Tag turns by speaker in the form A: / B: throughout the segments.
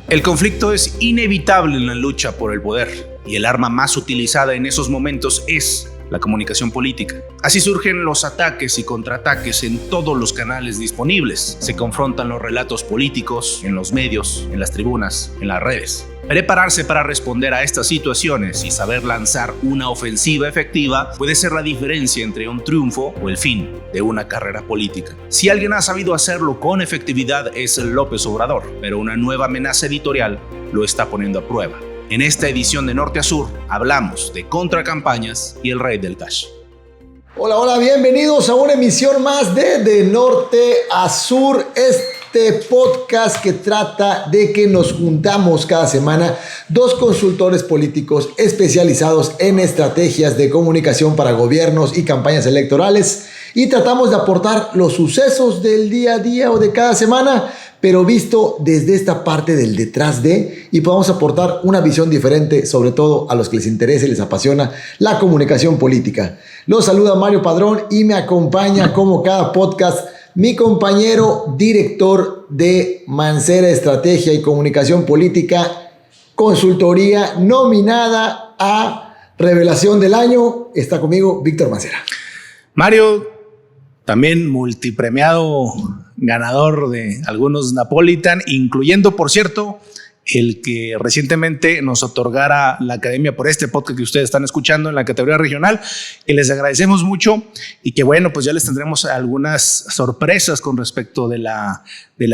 A: El conflicto es inevitable en la lucha por el poder y el arma más utilizada en esos momentos es la comunicación política. Así surgen los ataques y contraataques en todos los canales disponibles. Se confrontan los relatos políticos en los medios, en las tribunas, en las redes. Prepararse para responder a estas situaciones y saber lanzar una ofensiva efectiva puede ser la diferencia entre un triunfo o el fin de una carrera política. Si alguien ha sabido hacerlo con efectividad es López Obrador, pero una nueva amenaza editorial lo está poniendo a prueba. En esta edición de Norte a Sur hablamos de contracampañas y el rey del cash.
B: Hola, bienvenidos a una emisión más de Norte a Sur, este podcast que trata de que nos juntamos cada semana dos consultores políticos especializados en estrategias de comunicación para gobiernos y campañas electorales y tratamos de aportar los sucesos del día a día o de cada semana, pero visto desde esta parte del detrás de, y podamos aportar una visión diferente, sobre todo a los que les interesa y les apasiona la comunicación política. Los saluda Mario Padrón y me acompaña como cada podcast mi compañero director de Mancera Estrategia y Comunicación Política, consultoría nominada a Revelación del Año. Está conmigo Víctor Mancera.
A: Mario, también multipremiado, ganador de algunos Napolitan, incluyendo, por cierto, el que recientemente nos otorgara la academia por este podcast que ustedes están escuchando en la categoría regional, que les agradecemos mucho y que bueno, pues ya les tendremos algunas sorpresas con respecto de la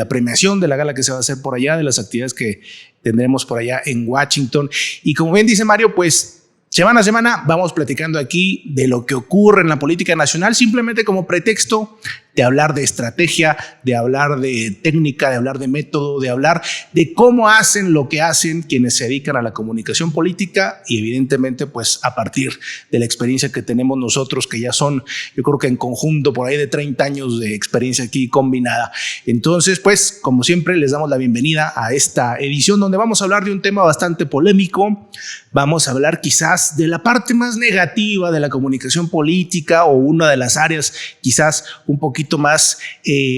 A: premiación, de la gala que se va a hacer por allá, de las actividades que tendremos por allá en Washington. Y como bien dice Mario, pues semana a semana vamos platicando aquí de lo que ocurre en la política nacional, simplemente como pretexto de hablar de estrategia, de hablar de técnica, de hablar de método, de hablar de cómo hacen lo que hacen quienes se dedican a la comunicación política y evidentemente pues a partir de la experiencia que tenemos nosotros, que ya son, yo creo que en conjunto por ahí de 30 años de experiencia aquí combinada. Entonces pues como siempre les damos la bienvenida a esta edición donde vamos a hablar de un tema bastante polémico. Vamos a hablar quizás de la parte más negativa de la comunicación política o una de las áreas quizás un poquito más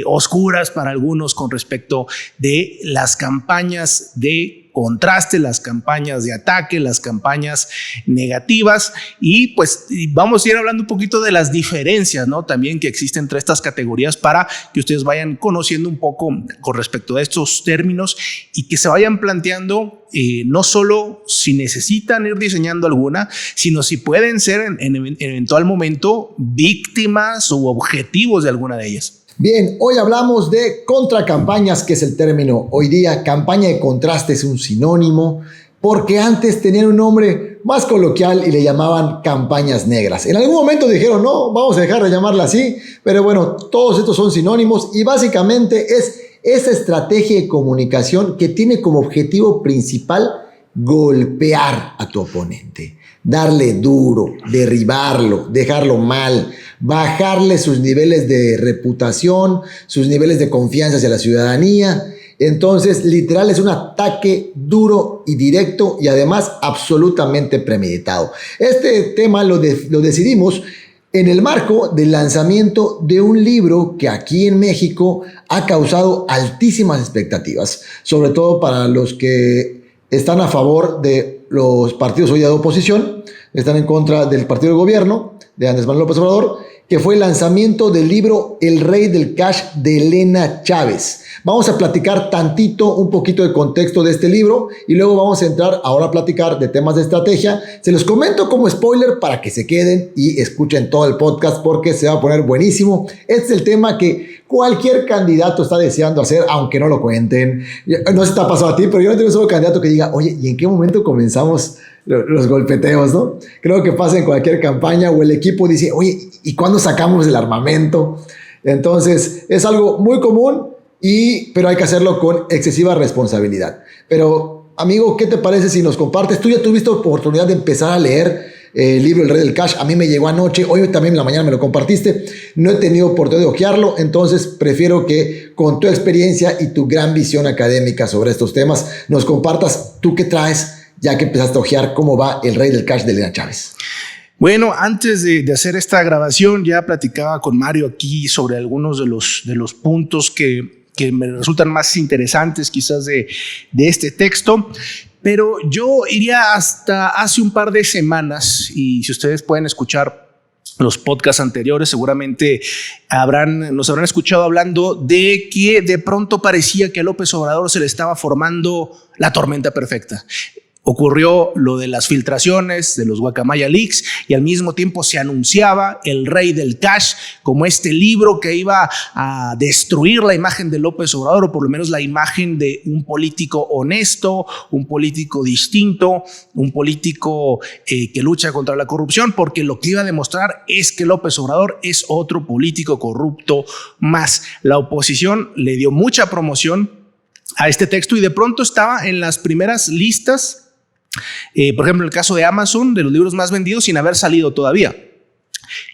A: oscuras para algunos con respecto de las campañas de contraste, las campañas de ataque, las campañas negativas y pues vamos a ir hablando un poquito de las diferencias, ¿no? También que existen entre estas categorías para que ustedes vayan conociendo un poco con respecto a estos términos y que se vayan planteando no solo si necesitan ir diseñando alguna, sino si pueden ser en eventual momento víctimas o objetivos de alguna de ellas.
B: Bien, hoy hablamos de contracampañas, que es el término hoy día. Campaña de contraste es un sinónimo, porque antes tenían un nombre más coloquial y le llamaban campañas negras. En algún momento dijeron, no, vamos a dejar de llamarla así, pero bueno, todos estos son sinónimos y básicamente es esa estrategia de comunicación que tiene como objetivo principal golpear a tu oponente, darle duro, derribarlo, dejarlo mal, bajarle sus niveles de reputación, sus niveles de confianza hacia la ciudadanía. Entonces, literal, es un ataque duro y directo y además absolutamente premeditado. Este tema lo decidimos en el marco del lanzamiento de un libro que aquí en México ha causado altísimas expectativas, sobre todo para los que están a favor de los partidos hoy de oposición, están en contra del partido de gobierno de Andrés Manuel López Obrador, que fue el lanzamiento del libro El Rey del Cash de Elena Chávez. Vamos a platicar un poquito de contexto de este libro y luego vamos a entrar ahora a platicar de temas de estrategia. Se los comento como spoiler para que se queden y escuchen todo el podcast porque se va a poner buenísimo. Este es el tema que cualquier candidato está deseando hacer, aunque no lo cuenten. No se te ha pasado a ti, pero yo no tengo un solo candidato que diga, oye, ¿y en qué momento comenzamos los golpeteos, no? Creo que pasa en cualquier campaña o el equipo dice, oye, ¿y cuándo sacamos el armamento? Entonces, es algo muy común, pero hay que hacerlo con excesiva responsabilidad. Pero, amigo, ¿qué te parece si nos compartes? Tú ya tuviste oportunidad de empezar a leer el libro El Rey del Cash. A mí me llegó anoche, hoy también en la mañana me lo compartiste. No he tenido oportunidad de hojearlo, entonces prefiero que con tu experiencia y tu gran visión académica sobre estos temas nos compartas tú qué traes, ya que empezaste a hojear cómo va El Rey del Cash de Elena Chávez.
A: Bueno, antes de hacer esta grabación ya platicaba con Mario aquí sobre algunos de los puntos que que me resultan más interesantes quizás de este texto. Pero yo iría hasta hace un par de semanas, y si ustedes pueden escuchar los podcasts anteriores, seguramente nos habrán escuchado hablando de que de pronto parecía que a López Obrador se le estaba formando la tormenta perfecta. Ocurrió lo de las filtraciones de los Guacamaya Leaks y al mismo tiempo se anunciaba El Rey del Cash como este libro que iba a destruir la imagen de López Obrador, o por lo menos la imagen de un político honesto, un político distinto, un político que lucha contra la corrupción, porque lo que iba a demostrar es que López Obrador es otro político corrupto más. La oposición le dio mucha promoción a este texto y de pronto estaba en las primeras listas. Por ejemplo, el caso de Amazon, de los libros más vendidos sin haber salido todavía.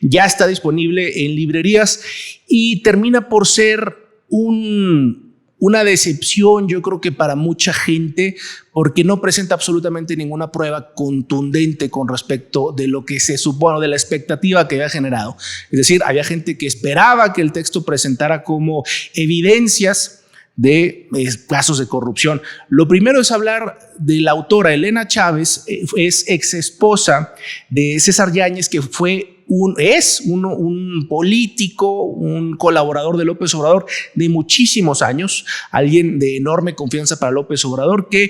A: Ya está disponible en librerías y termina por ser una decepción, yo creo que para mucha gente, porque no presenta absolutamente ninguna prueba contundente con respecto de lo que se supone, de la expectativa que había generado. Es decir, había gente que esperaba que el texto presentara como evidencias de casos de corrupción. Lo primero es hablar de la autora Elena Chávez, es ex esposa de César Yáñez, que es un político, un colaborador de López Obrador de muchísimos años, alguien de enorme confianza para López Obrador, que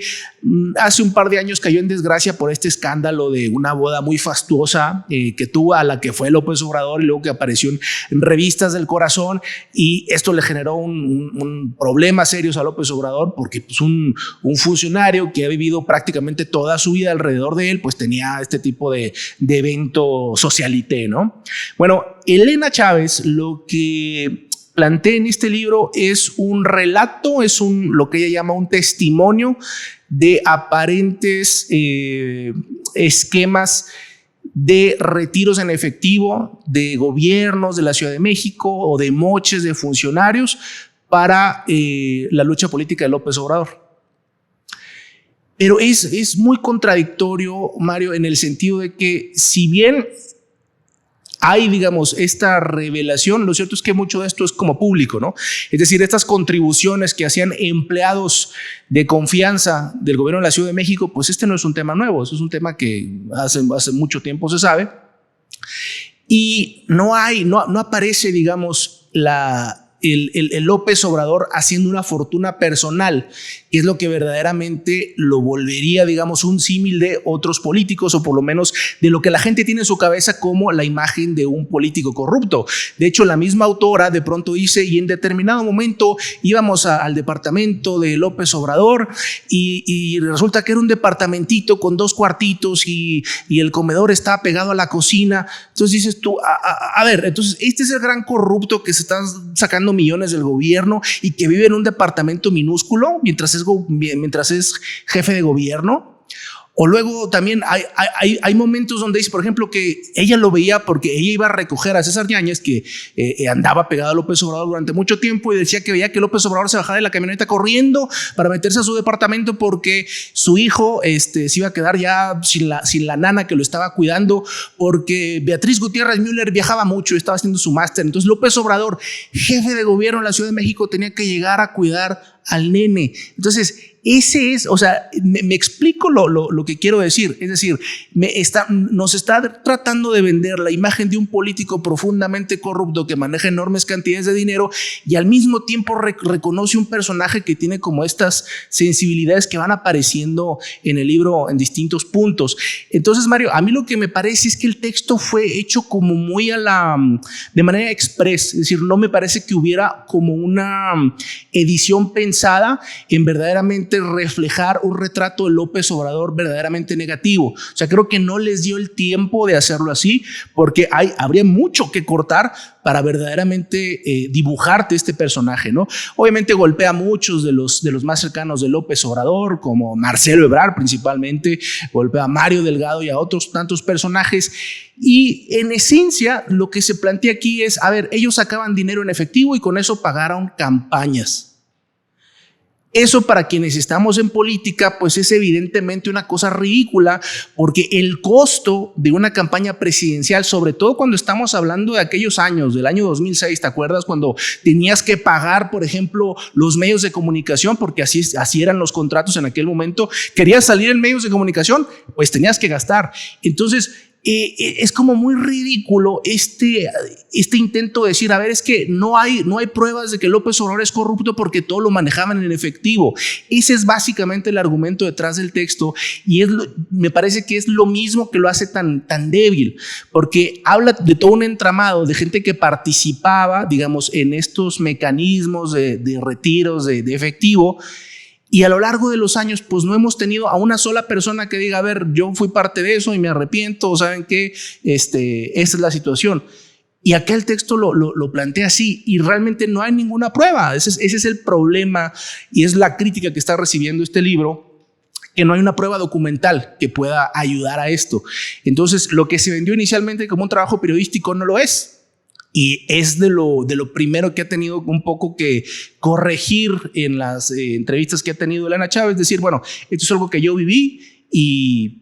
A: hace un par de años cayó en desgracia por este escándalo de una boda muy fastuosa que tuvo, a la que fue López Obrador, y luego que apareció en revistas del corazón, y esto le generó un problema serios a López Obrador, porque pues, un funcionario que ha vivido prácticamente toda su vida alrededor de él, pues tenía este tipo de evento socialité, ¿no? Bueno, Elena Chávez lo que plantea en este libro es un relato, es lo que ella llama un testimonio de aparentes esquemas de retiros en efectivo de gobiernos de la Ciudad de México o de moches de funcionarios para la lucha política de López Obrador. Pero es muy contradictorio, Mario, en el sentido de que si bien hay, digamos, esta revelación, lo cierto es que mucho de esto es como público, ¿no? Es decir, estas contribuciones que hacían empleados de confianza del gobierno de la Ciudad de México, pues este no es un tema nuevo, eso es un tema que hace mucho tiempo se sabe. Y no aparece, digamos, el López Obrador haciendo una fortuna personal, que es lo que verdaderamente lo volvería, digamos, un símil de otros políticos, o por lo menos de lo que la gente tiene en su cabeza como la imagen de un político corrupto. De hecho, la misma autora de pronto dice, y en determinado momento íbamos al departamento de López Obrador y resulta que era un departamentito con 2 cuartitos y el comedor estaba pegado a la cocina. Entonces dices tú, a ver, entonces este es el gran corrupto que se está sacando millones del gobierno y que vive en un departamento minúsculo mientras es jefe de gobierno. O luego también hay momentos donde dice, por ejemplo, que ella lo veía porque ella iba a recoger a César Yáñez, que andaba pegado a López Obrador durante mucho tiempo, y decía que veía que López Obrador se bajaba de la camioneta corriendo para meterse a su departamento porque su hijo se iba a quedar ya sin la nana que lo estaba cuidando, porque Beatriz Gutiérrez Müller viajaba mucho y estaba haciendo su máster. Entonces López Obrador, jefe de gobierno en la Ciudad de México, tenía que llegar a cuidar al nene. Entonces ese es, o sea, me explico lo que quiero decir. Es decir, nos está tratando de vender la imagen de un político profundamente corrupto que maneja enormes cantidades de dinero y al mismo tiempo reconoce un personaje que tiene como estas sensibilidades que van apareciendo en el libro en distintos puntos. Entonces, Mario, a mí lo que me parece es que el texto fue hecho como muy de manera express. Es decir, no me parece que hubiera como una edición pensada en verdaderamente reflejar un retrato de López Obrador verdaderamente negativo. O sea, creo que no les dio el tiempo de hacerlo así, porque habría mucho que cortar para verdaderamente dibujarte este personaje, ¿no? Obviamente golpea a muchos de los más cercanos de López Obrador, como Marcelo Ebrard principalmente, golpea a Mario Delgado y a otros tantos personajes. Y en esencia lo que se plantea aquí es, a ver, ellos sacaban dinero en efectivo y con eso pagaron campañas. Eso para quienes estamos en política, pues es evidentemente una cosa ridícula, porque el costo de una campaña presidencial, sobre todo cuando estamos hablando de aquellos años, del año 2006, ¿te acuerdas? Cuando tenías que pagar, por ejemplo, los medios de comunicación, porque así eran los contratos en aquel momento. Querías salir en medios de comunicación, pues tenías que gastar. Entonces, es como muy ridículo este intento de decir, a ver, es que no hay pruebas de que López Obrador es corrupto porque todo lo manejaban en efectivo. Ese es básicamente el argumento detrás del texto, y me parece que es lo mismo que lo hace tan débil, porque habla de todo un entramado de gente que participaba, digamos, en estos mecanismos de retiros de efectivo. Y a lo largo de los años, pues no hemos tenido a una sola persona que diga, a ver, yo fui parte de eso y me arrepiento, ¿saben qué? Esta es la situación. Y acá el texto lo plantea así, y realmente no hay ninguna prueba. Ese es el problema, y es la crítica que está recibiendo este libro, que no hay una prueba documental que pueda ayudar a esto. Entonces, lo que se vendió inicialmente como un trabajo periodístico no lo es. Y es de lo primero que ha tenido un poco que corregir en las entrevistas que ha tenido Elena Chávez, decir, bueno, esto es algo que yo viví y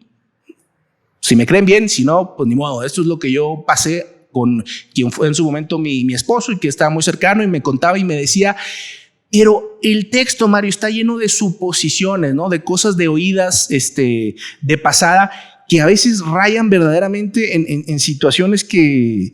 A: si me creen bien, si no, pues ni modo, esto es lo que yo pasé con quien fue en su momento mi esposo y que estaba muy cercano y me contaba y me decía. Pero el texto, Mario, está lleno de suposiciones, ¿no? De cosas de oídas de pasada que a veces rayan verdaderamente en situaciones que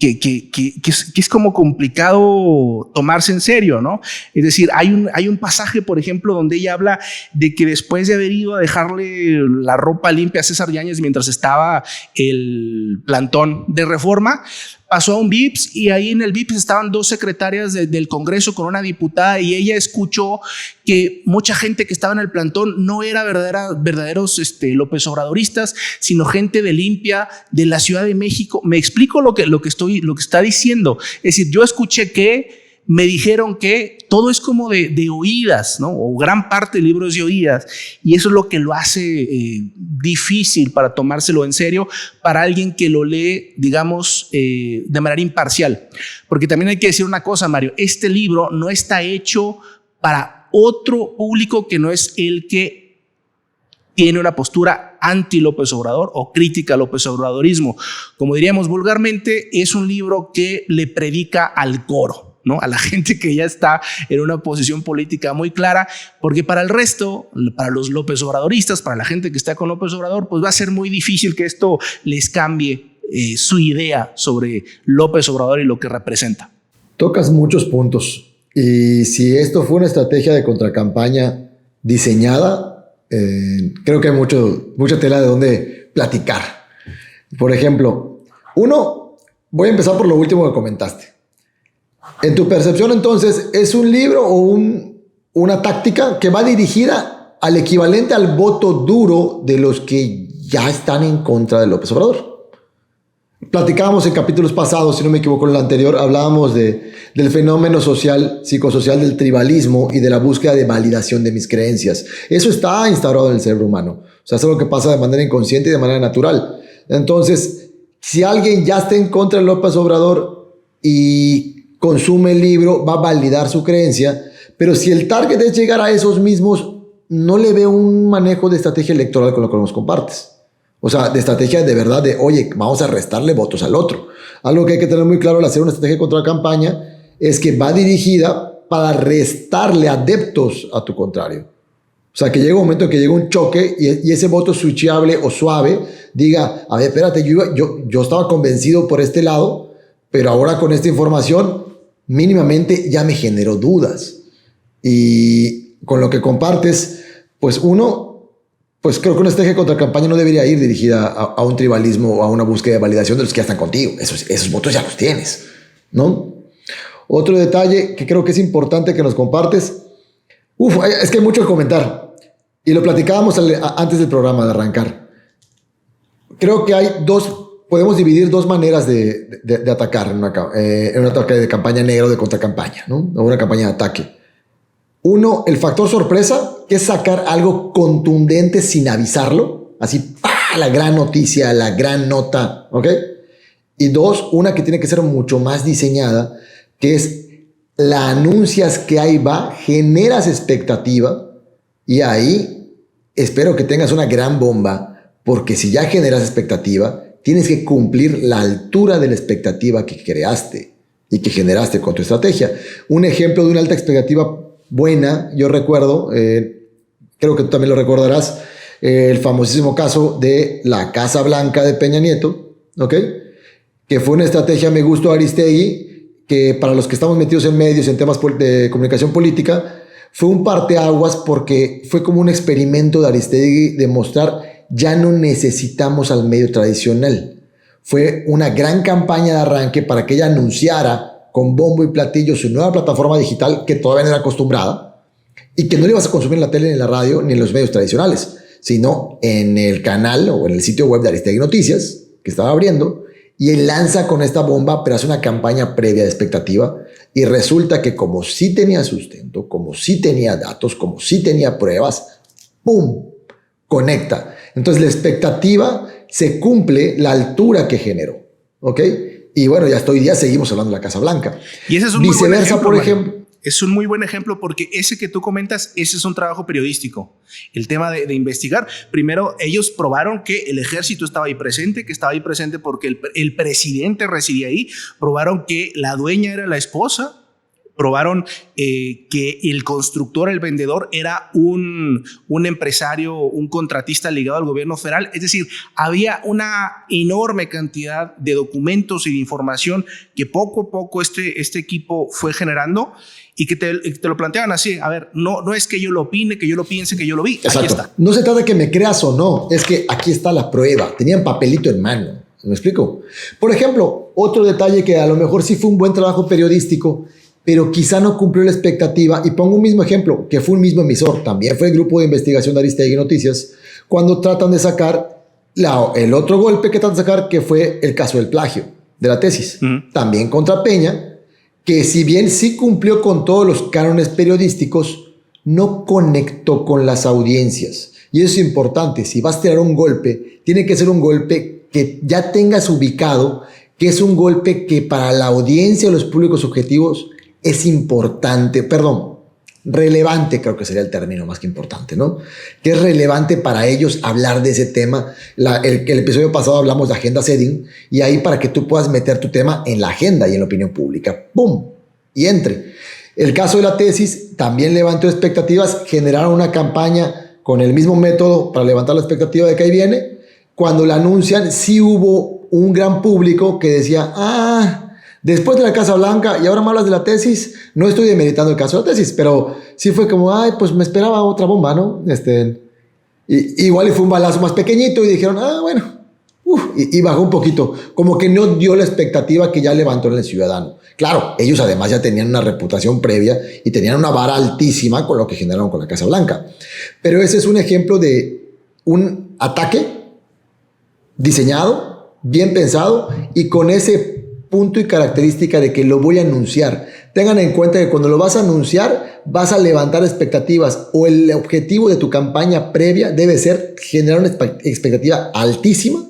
A: es como complicado tomarse en serio, ¿no? Es decir, hay un pasaje, por ejemplo, donde ella habla de que después de haber ido a dejarle la ropa limpia a César Yáñez mientras estaba el plantón de Reforma, pasó a un VIPS, y ahí en el VIPS estaban dos secretarias del Congreso con una diputada, y ella escuchó que mucha gente que estaba en el plantón no era verdaderos López Obradoristas, sino gente de limpia de la Ciudad de México. Me explico lo que está diciendo. Es decir, yo escuché que me dijeron que todo es como de oídas, ¿no? O gran parte del libro es de oídas, y eso es lo que lo hace difícil para tomárselo en serio para alguien que lo lee, digamos, de manera imparcial. Porque también hay que decir una cosa, Mario, este libro no está hecho para otro público que no es el que tiene una postura anti López Obrador o crítica al López Obradorismo. Como diríamos vulgarmente, es un libro que le predica al coro, ¿no? A la gente que ya está en una posición política muy clara, porque para el resto, para los López Obradoristas, para la gente que está con López Obrador, pues va a ser muy difícil que esto les cambie su idea sobre López Obrador y lo que representa.
B: Tocas muchos puntos, y si esto fue una estrategia de contracampaña diseñada, creo que hay mucha tela de donde platicar. Por ejemplo, voy a empezar por lo último que comentaste. En tu percepción, entonces, ¿es un libro o una táctica que va dirigida al equivalente al voto duro de los que ya están en contra de López Obrador? Platicábamos en capítulos pasados, si no me equivoco en el anterior, hablábamos del fenómeno psicosocial del tribalismo y de la búsqueda de validación de mis creencias. Eso está instaurado en el cerebro humano. O sea, es algo que pasa de manera inconsciente y de manera natural. Entonces, si alguien ya está en contra de López Obrador y consume el libro, va a validar su creencia, pero si el target es llegar a esos mismos, no le veo un manejo de estrategia electoral con lo que nos compartes. O sea, de estrategia de verdad de, oye, vamos a restarle votos al otro. Algo que hay que tener muy claro al hacer una estrategia contra campaña es que va dirigida para restarle adeptos a tu contrario. O sea, que llega un momento que llega un choque y ese voto switchable o suave diga, a ver, espérate, yo estaba convencido por este lado, pero ahora con esta información mínimamente ya me generó dudas. Y con lo que compartes, pues pues creo que una estrategia contra campaña no debería ir dirigida a un tribalismo o a una búsqueda de validación de los que ya están contigo. Esos votos ya los tienes, ¿no? Otro detalle que creo que es importante que nos compartes. Es que hay mucho que comentar. Y lo platicábamos antes del programa de arrancar. Creo que podemos dividir dos maneras de atacar en un ataque de campaña negra o de contracampaña, ¿no? O una campaña de ataque. Uno, el factor sorpresa, que es sacar algo contundente sin avisarlo. Así, ¡pah! La gran noticia, la gran nota, ¿ok? Y dos, una que tiene que ser mucho más diseñada, que es la anuncias que ahí va, generas expectativa y ahí espero que tengas una gran bomba, porque si ya generas expectativa, tienes que cumplir la altura de la expectativa que creaste y que generaste con tu estrategia. Un ejemplo de una alta expectativa buena, yo recuerdo, creo que tú también lo recordarás, el famosísimo caso de la Casa Blanca de Peña Nieto, ¿ok? Que fue una estrategia, me gustó, Aristegui, que para los que estamos metidos en medios, en temas de comunicación política, fue un parteaguas porque fue como un experimento de Aristegui de mostrar ya no necesitamos al medio tradicional. Fue una gran campaña de arranque para que ella anunciara con bombo y platillo su nueva plataforma digital que todavía no era acostumbrada y que no le ibas a consumir en la tele, ni en la radio, ni en los medios tradicionales, sino en el canal o en el sitio web de Aristegui Noticias que estaba abriendo. Y él lanza con esta bomba, pero hace una campaña previa de expectativa y resulta que como sí tenía sustento, como sí tenía datos, como sí tenía pruebas, ¡pum!, conecta. Entonces la expectativa se cumple la altura que generó, ¿ok? Y bueno, ya hasta hoy día seguimos hablando de la Casa Blanca.
A: Y ese es un
B: viceversa,
A: muy buen ejemplo,
B: por ejemplo.
A: Es un muy buen ejemplo porque ese que tú comentas, ese es un trabajo periodístico. El tema de investigar. Primero, ellos probaron que el ejército estaba ahí presente, que estaba ahí presente porque el presidente residía ahí. Probaron que la dueña era la esposa. Probaron que el constructor, el vendedor, era un empresario, un contratista ligado al gobierno federal. Es decir, había una enorme cantidad de documentos y de información que poco a poco este equipo fue generando y que te lo planteaban así. A ver, no es que yo lo opine, que yo lo piense, que yo lo vi.
B: Exacto.
A: Aquí está.
B: No se trata de que me creas o no, es que aquí está la prueba. Tenían papelito en mano. ¿Me explico? Por ejemplo, otro detalle que a lo mejor sí fue un buen trabajo periodístico, pero quizá no cumplió la expectativa. Y pongo un mismo ejemplo, que fue un mismo emisor, también fue el grupo de investigación de Aristegui Noticias, cuando tratan de sacar el otro golpe que tratan de sacar, que fue el caso del plagio de la tesis. También contra Peña, que si bien sí cumplió con todos los cánones periodísticos, no conectó con las audiencias. Y eso es importante, si vas a tirar un golpe, tiene que ser un golpe que ya tengas ubicado, que es un golpe que para la audiencia o los públicos objetivos es importante, relevante, creo que sería el término más que importante, ¿no? Que es relevante para ellos hablar de ese tema. El episodio pasado hablamos de agenda setting y ahí para que tú puedas meter tu tema en la agenda y en la opinión pública, ¡pum!, y entre. El caso de la tesis también levantó expectativas, generaron una campaña con el mismo método para levantar la expectativa de que ahí viene. Cuando la anuncian, sí hubo un gran público que decía, después de la Casa Blanca y ahora me hablas de la tesis. No estoy demeritando el caso de la tesis, pero sí fue como, pues me esperaba otra bomba, ¿no? Igual y fue un balazo más pequeñito y dijeron, bueno, y bajó un poquito. Como que no dio la expectativa que ya levantó en el ciudadano. Claro, ellos además ya tenían una reputación previa y tenían una vara altísima con lo que generaron con la Casa Blanca. Pero ese es un ejemplo de un ataque diseñado, bien pensado y con ese punto y característica de que lo voy a anunciar. Tengan en cuenta que cuando lo vas a anunciar vas a levantar expectativas o el objetivo de tu campaña previa debe ser generar una expectativa altísima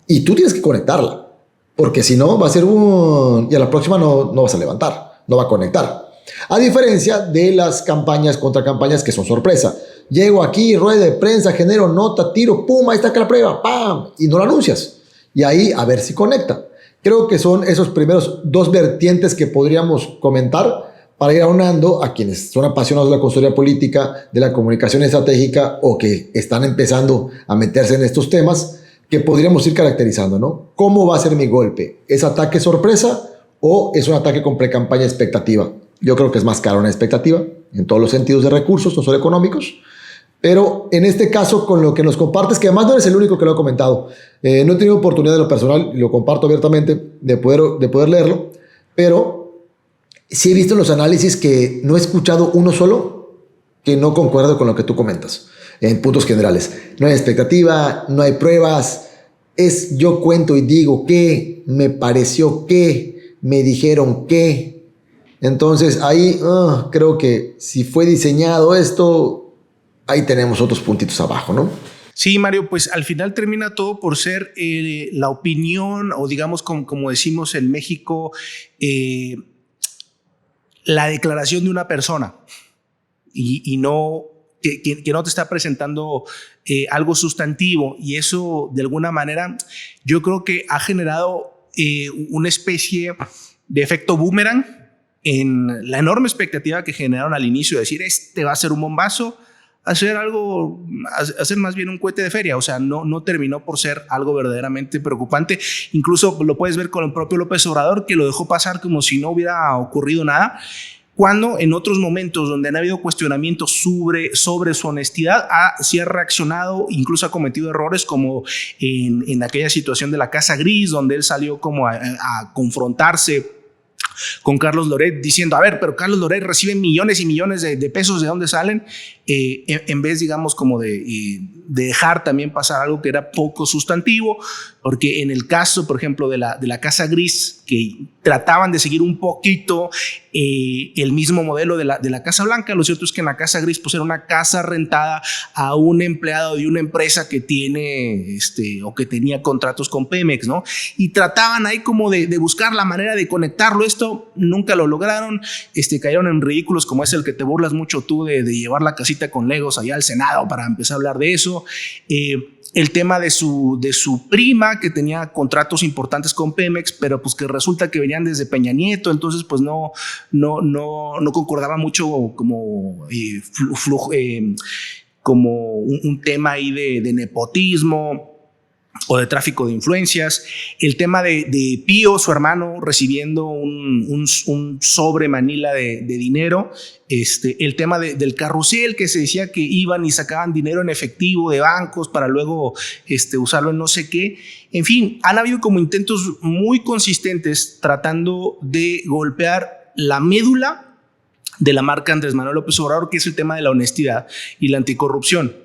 B: y tú tienes que conectarla, porque si no va a ser y a la próxima no vas a levantar, no va a conectar. A diferencia de las campañas contra campañas que son sorpresa. Llego aquí, rueda de prensa, genero nota, tiro, pum, ahí está que la prueba, pam, y no la anuncias. Y ahí a ver si conecta. Creo que son esos primeros dos vertientes que podríamos comentar para ir aunando a quienes son apasionados de la consultoría política, de la comunicación estratégica o que están empezando a meterse en estos temas que podríamos ir caracterizando, ¿no? ¿Cómo va a ser mi golpe? ¿Es ataque sorpresa o es un ataque con pre-campaña expectativa? Yo creo que es más caro una expectativa en todos los sentidos de recursos, no solo económicos. Pero en este caso, con lo que nos compartes, que además no eres el único que lo ha comentado, no he tenido oportunidad de lo personal, y lo comparto abiertamente, de poder leerlo, pero sí he visto en los análisis que no he escuchado uno solo que no concuerdo con lo que tú comentas, en puntos generales. No hay expectativa, no hay pruebas, es yo cuento y digo que, me pareció que, me dijeron que. Entonces ahí creo que si fue diseñado esto, ahí tenemos otros puntitos abajo, ¿no?
A: Sí, Mario, pues al final termina todo por ser la opinión o digamos como decimos en México, la declaración de una persona y no que no te está presentando algo sustantivo, y eso de alguna manera yo creo que ha generado una especie de efecto boomerang en la enorme expectativa que generaron al inicio de decir este va a ser un bombazo, hacer más bien un cohete de feria. O sea, no terminó por ser algo verdaderamente preocupante. Incluso lo puedes ver con el propio López Obrador, que lo dejó pasar como si no hubiera ocurrido nada, cuando en otros momentos donde han habido cuestionamientos sobre su honestidad, sí ha reaccionado, incluso ha cometido errores, como en aquella situación de la Casa Gris, donde él salió como a confrontarse con Carlos Loret, diciendo, a ver, pero Carlos Loret recibe millones y millones de pesos, ¿de dónde salen? En vez, digamos, como de dejar también pasar algo que era poco sustantivo, porque en el caso, por ejemplo, de la Casa Gris, que trataban de seguir un poquito el mismo modelo de la Casa Blanca, lo cierto es que en la Casa Gris pues era una casa rentada a un empleado de una empresa que tiene o que tenía contratos con Pemex, ¿no? Y trataban ahí como de buscar la manera de conectarlo. Esto nunca lo lograron, cayeron en ridículos como es el que te burlas mucho tú de llevar la casita con Legos allá al Senado para empezar a hablar de eso. El tema de su prima, que tenía contratos importantes con Pemex, pero pues que resulta que venían desde Peña Nieto, entonces pues no concordaba mucho como como un tema ahí de nepotismo o de tráfico de influencias. El tema de Pío, su hermano, recibiendo un sobre Manila de dinero. El tema del carrusel, que se decía que iban y sacaban dinero en efectivo de bancos para luego usarlo en no sé qué. En fin, han habido como intentos muy consistentes tratando de golpear la médula de la marca Andrés Manuel López Obrador, que es el tema de la honestidad y la anticorrupción.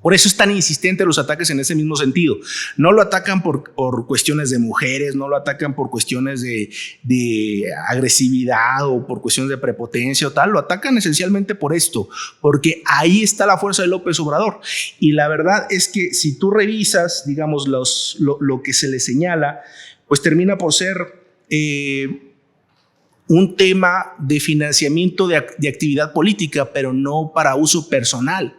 A: Por eso es tan insistente los ataques en ese mismo sentido. No lo atacan por cuestiones de mujeres, no lo atacan por cuestiones de agresividad o por cuestiones de prepotencia o tal. Lo atacan esencialmente por esto, porque ahí está la fuerza de López Obrador. Y la verdad es que si tú revisas, digamos, lo que se le señala, pues termina por ser un tema de financiamiento de actividad política, pero no para uso personal,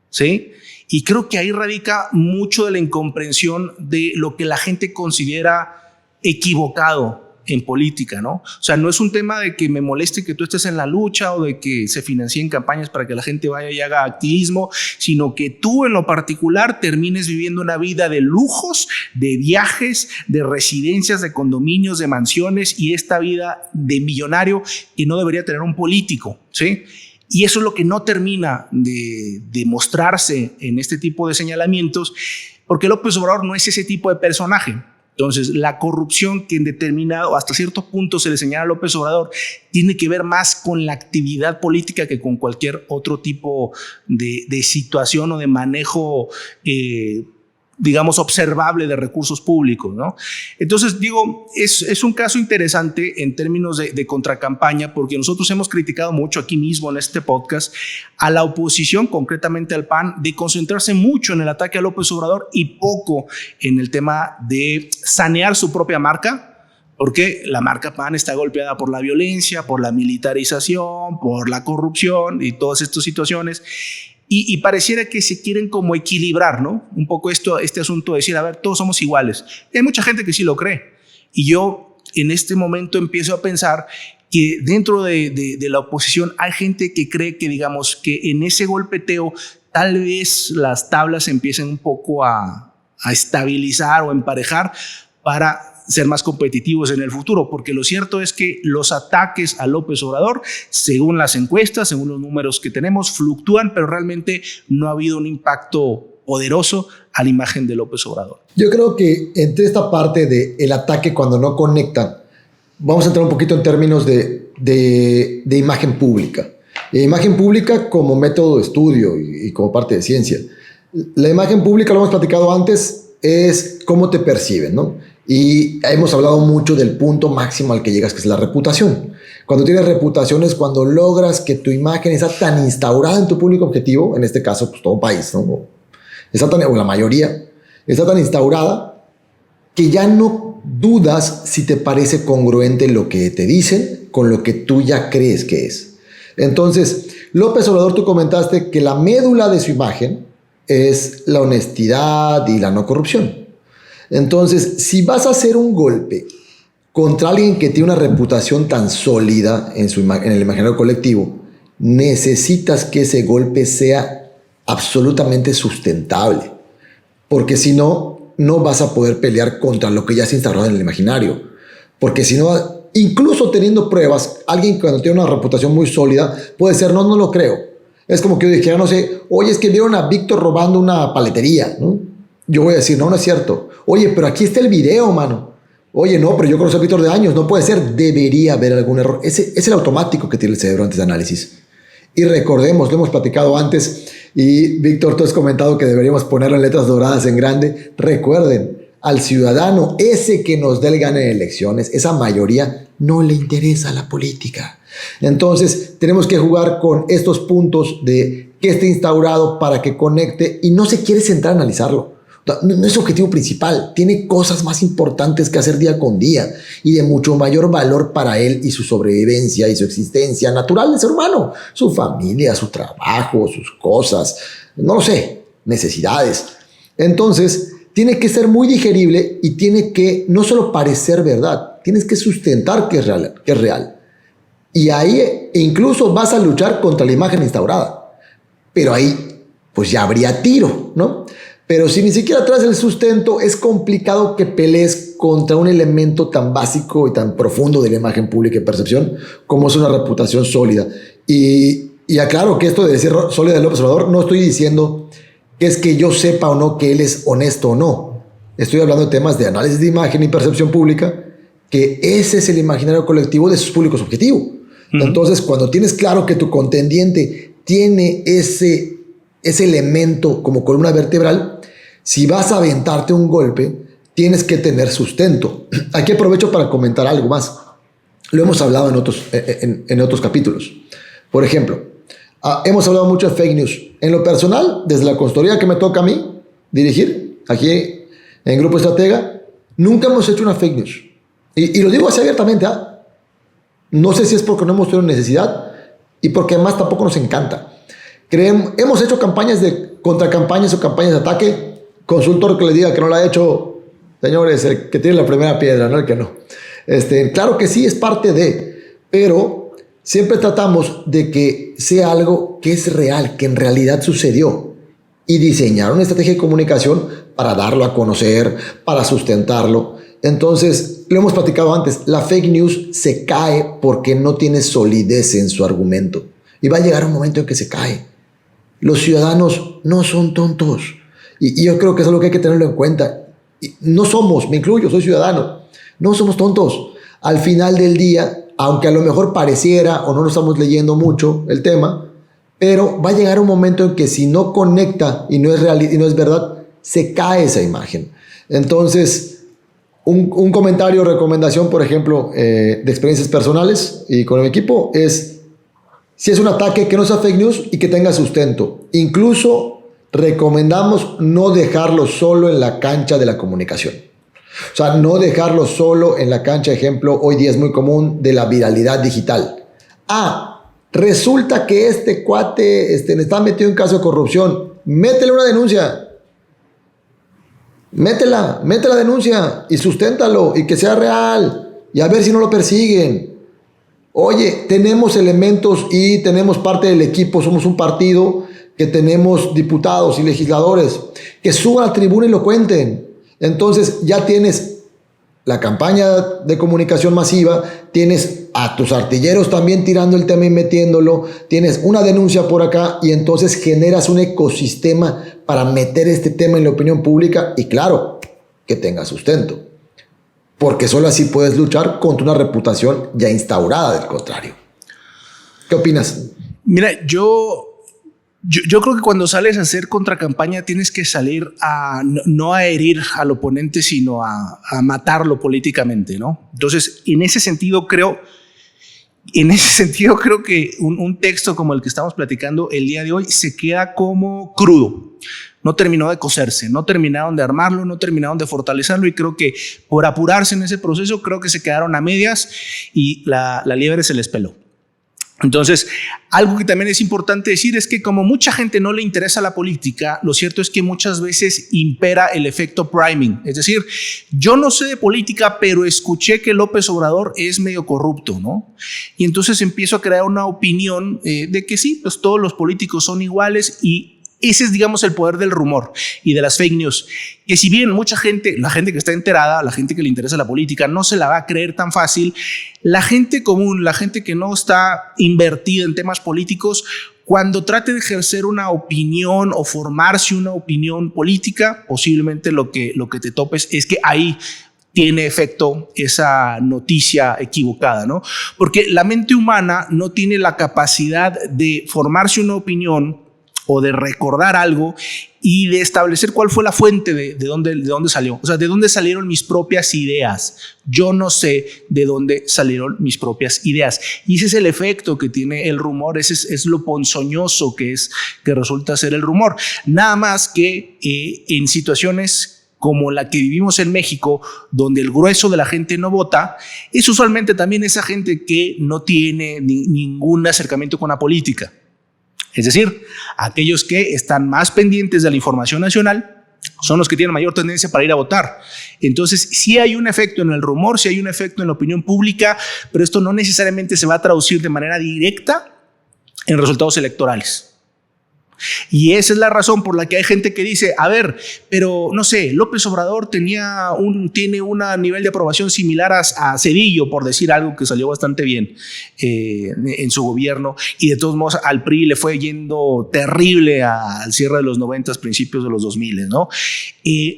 A: ¿sí? Y creo que ahí radica mucho de la incomprensión de lo que la gente considera equivocado en política, ¿no? O sea, no es un tema de que me moleste que tú estés en la lucha o de que se financien campañas para que la gente vaya y haga activismo, sino que tú en lo particular termines viviendo una vida de lujos, de viajes, de residencias, de condominios, de mansiones, y esta vida de millonario que no debería tener un político, ¿sí? Y eso es lo que no termina de mostrarse en este tipo de señalamientos, porque López Obrador no es ese tipo de personaje. Entonces, la corrupción que en determinado, hasta cierto punto se le señala a López Obrador, tiene que ver más con la actividad política que con cualquier otro tipo de situación o de manejo, digamos, observable de recursos públicos, ¿no? Entonces, digo, es un caso interesante en términos de contracampaña, porque nosotros hemos criticado mucho aquí mismo en este podcast a la oposición, concretamente al PAN, de concentrarse mucho en el ataque a López Obrador y poco en el tema de sanear su propia marca, porque la marca PAN está golpeada por la violencia, por la militarización, por la corrupción y todas estas situaciones. Y pareciera que se quieren como equilibrar, ¿no? Un poco este asunto de decir, a ver, todos somos iguales. Y hay mucha gente que sí lo cree. Y yo en este momento empiezo a pensar que dentro de la oposición hay gente que cree que, digamos, que en ese golpeteo tal vez las tablas empiecen un poco a estabilizar o emparejar para ser más competitivos en el futuro, porque lo cierto es que los ataques a López Obrador, según las encuestas, según los números que tenemos, fluctúan, pero realmente no ha habido un impacto poderoso a la imagen de López Obrador.
B: Yo creo que entre esta parte del ataque cuando no conectan, vamos a entrar un poquito en términos de imagen pública. Imagen pública como método de estudio y como parte de ciencia. La imagen pública, lo hemos platicado antes, es cómo te perciben, ¿no? Y hemos hablado mucho del punto máximo al que llegas, que es la reputación. Cuando tienes reputación es cuando logras que tu imagen está tan instaurada en tu público objetivo, en este caso, pues todo un país, ¿no? O la mayoría, está tan instaurada que ya no no dudas si te parece congruente lo que te dicen con lo que tú ya crees que es. Entonces, López Obrador, tú comentaste que la médula de su imagen es la honestidad y la no corrupción. Entonces, si vas a hacer un golpe contra alguien que tiene una reputación tan sólida en el imaginario colectivo, necesitas que ese golpe sea absolutamente sustentable. Porque si no, no vas a poder pelear contra lo que ya se instaló en el imaginario. Porque si no, incluso teniendo pruebas, alguien cuando tiene una reputación muy sólida puede ser, no lo creo. Es como que yo dijera, no sé, oye, es que vieron a Víctor robando una paletería, ¿no? Yo voy a decir, no es cierto. Oye, pero aquí está el video, mano. Oye, no, pero yo conozco a Víctor de años, no puede ser. Debería haber algún error. Ese es el automático que tiene el cerebro antes de análisis. Y recordemos, lo hemos platicado antes, y Víctor, tú has comentado que deberíamos ponerlo en letras doradas en grande. Recuerden, al ciudadano, ese que nos dé el gane en elecciones, esa mayoría, no le interesa la política. Entonces, tenemos que jugar con estos puntos de que esté instaurado para que conecte, y no se quiere centrar en analizarlo. No es su objetivo principal, tiene cosas más importantes que hacer día con día y de mucho mayor valor para él y su sobrevivencia y su existencia natural de ser humano, su familia, su trabajo, sus cosas, no lo sé, necesidades. Entonces, tiene que ser muy digerible y tiene que no solo parecer verdad, tienes que sustentar que es real. Y ahí incluso vas a luchar contra la imagen instaurada. Pero ahí, pues ya habría tiro, ¿no? Pero si ni siquiera traes el sustento, es complicado que pelees contra un elemento tan básico y tan profundo de la imagen pública y percepción como es una reputación sólida. Y aclaro que esto de decir sólida de López Obrador, no estoy diciendo que es que yo sepa o no que él es honesto o no. Estoy hablando de temas de análisis de imagen y percepción pública, que ese es el imaginario colectivo de sus públicos objetivos. Entonces, cuando tienes claro que tu contendiente tiene ese elemento como columna vertebral, si vas a aventarte un golpe, tienes que tener sustento. Aquí aprovecho para comentar algo más. Lo hemos hablado en otros capítulos. Por ejemplo, hemos hablado mucho de fake news. En lo personal, desde la consultoría que me toca a mí dirigir, aquí en Grupo Estratega, nunca hemos hecho una fake news. Y lo digo así abiertamente. No sé si es porque no hemos tenido necesidad y porque además tampoco nos encanta. Hemos hecho campañas de contracampañas o campañas de ataque. Consultor que le diga que no la ha hecho, señores, el que tiene la primera piedra, no el que no. Claro que sí, es parte de, pero siempre tratamos de que sea algo que es real, que en realidad sucedió, y diseñar una estrategia de comunicación para darlo a conocer, para sustentarlo. Entonces, lo hemos platicado antes, la fake news se cae porque no tiene solidez en su argumento, y va a llegar un momento en que se cae. Los ciudadanos no son tontos. Y yo creo que eso es lo que hay que tenerlo en cuenta. Y no somos, me incluyo, soy ciudadano, no somos tontos. Al final del día, aunque a lo mejor pareciera o no lo estamos leyendo mucho el tema, pero va a llegar un momento en que si no conecta y no es real y no es verdad, se cae esa imagen. Entonces, un comentario, recomendación, por ejemplo, de experiencias personales y con el equipo es, si es un ataque, que no sea fake news y que tenga sustento. Incluso recomendamos no dejarlo solo en la cancha de la comunicación. O sea, no dejarlo solo en la cancha, ejemplo, hoy día es muy común, de la viralidad digital. Resulta que este cuate está metido en caso de corrupción. Métele una denuncia. Métela denuncia y susténtalo y que sea real. Y a ver si no lo persiguen. Oye, tenemos elementos y tenemos parte del equipo, somos un partido que tenemos diputados y legisladores que suban a la tribuna y lo cuenten. Entonces ya tienes la campaña de comunicación masiva, tienes a tus artilleros también tirando el tema y metiéndolo, tienes una denuncia por acá y entonces generas un ecosistema para meter este tema en la opinión pública y claro, que tenga sustento. Porque solo así puedes luchar contra una reputación ya instaurada del contrario. ¿Qué opinas?
A: Mira, yo creo que cuando sales a hacer contracampaña tienes que salir no a herir al oponente, sino a matarlo políticamente, ¿no? Entonces, en ese sentido creo, En ese sentido, creo que un texto como el que estamos platicando el día de hoy se queda como crudo. No terminó de cocerse, no terminaron de armarlo, no terminaron de fortalecerlo, y creo que por apurarse en ese proceso, creo que se quedaron a medias y la liebre se les peló. Entonces, algo que también es importante decir es que como mucha gente no le interesa la política, lo cierto es que muchas veces impera el efecto priming. Es decir, yo no sé de política, pero escuché que López Obrador es medio corrupto, ¿no? Y entonces empiezo a crear una opinión de que sí, pues todos los políticos son iguales, y ese es, digamos, el poder del rumor y de las fake news, que si bien mucha gente, la gente que está enterada, la gente que le interesa la política, no se la va a creer tan fácil, la gente común, la gente que no está invertida en temas políticos, cuando trate de ejercer una opinión o formarse una opinión política, posiblemente lo que te topes es que ahí tiene efecto esa noticia equivocada, ¿no? Porque la mente humana no tiene la capacidad de formarse una opinión o de recordar algo y de establecer cuál fue la fuente de dónde salió. O sea, de dónde salieron mis propias ideas. Yo no sé de dónde salieron mis propias ideas. Y ese es el efecto que tiene el rumor, ese es lo ponzoñoso que resulta ser el rumor. Nada más que en situaciones como la que vivimos en México, donde el grueso de la gente no vota, es usualmente también esa gente que no tiene ningún acercamiento con la política. Es decir, aquellos que están más pendientes de la información nacional son los que tienen mayor tendencia para ir a votar. Entonces, sí hay un efecto en el rumor, sí hay un efecto en la opinión pública, pero esto no necesariamente se va a traducir de manera directa en resultados electorales. Y esa es la razón por la que hay gente que dice, a ver, pero no sé, López Obrador tiene un nivel de aprobación similar a Zedillo, por decir algo que salió bastante bien en su gobierno, y de todos modos al PRI le fue yendo terrible al cierre de los 90, principios de los 2000, ¿no?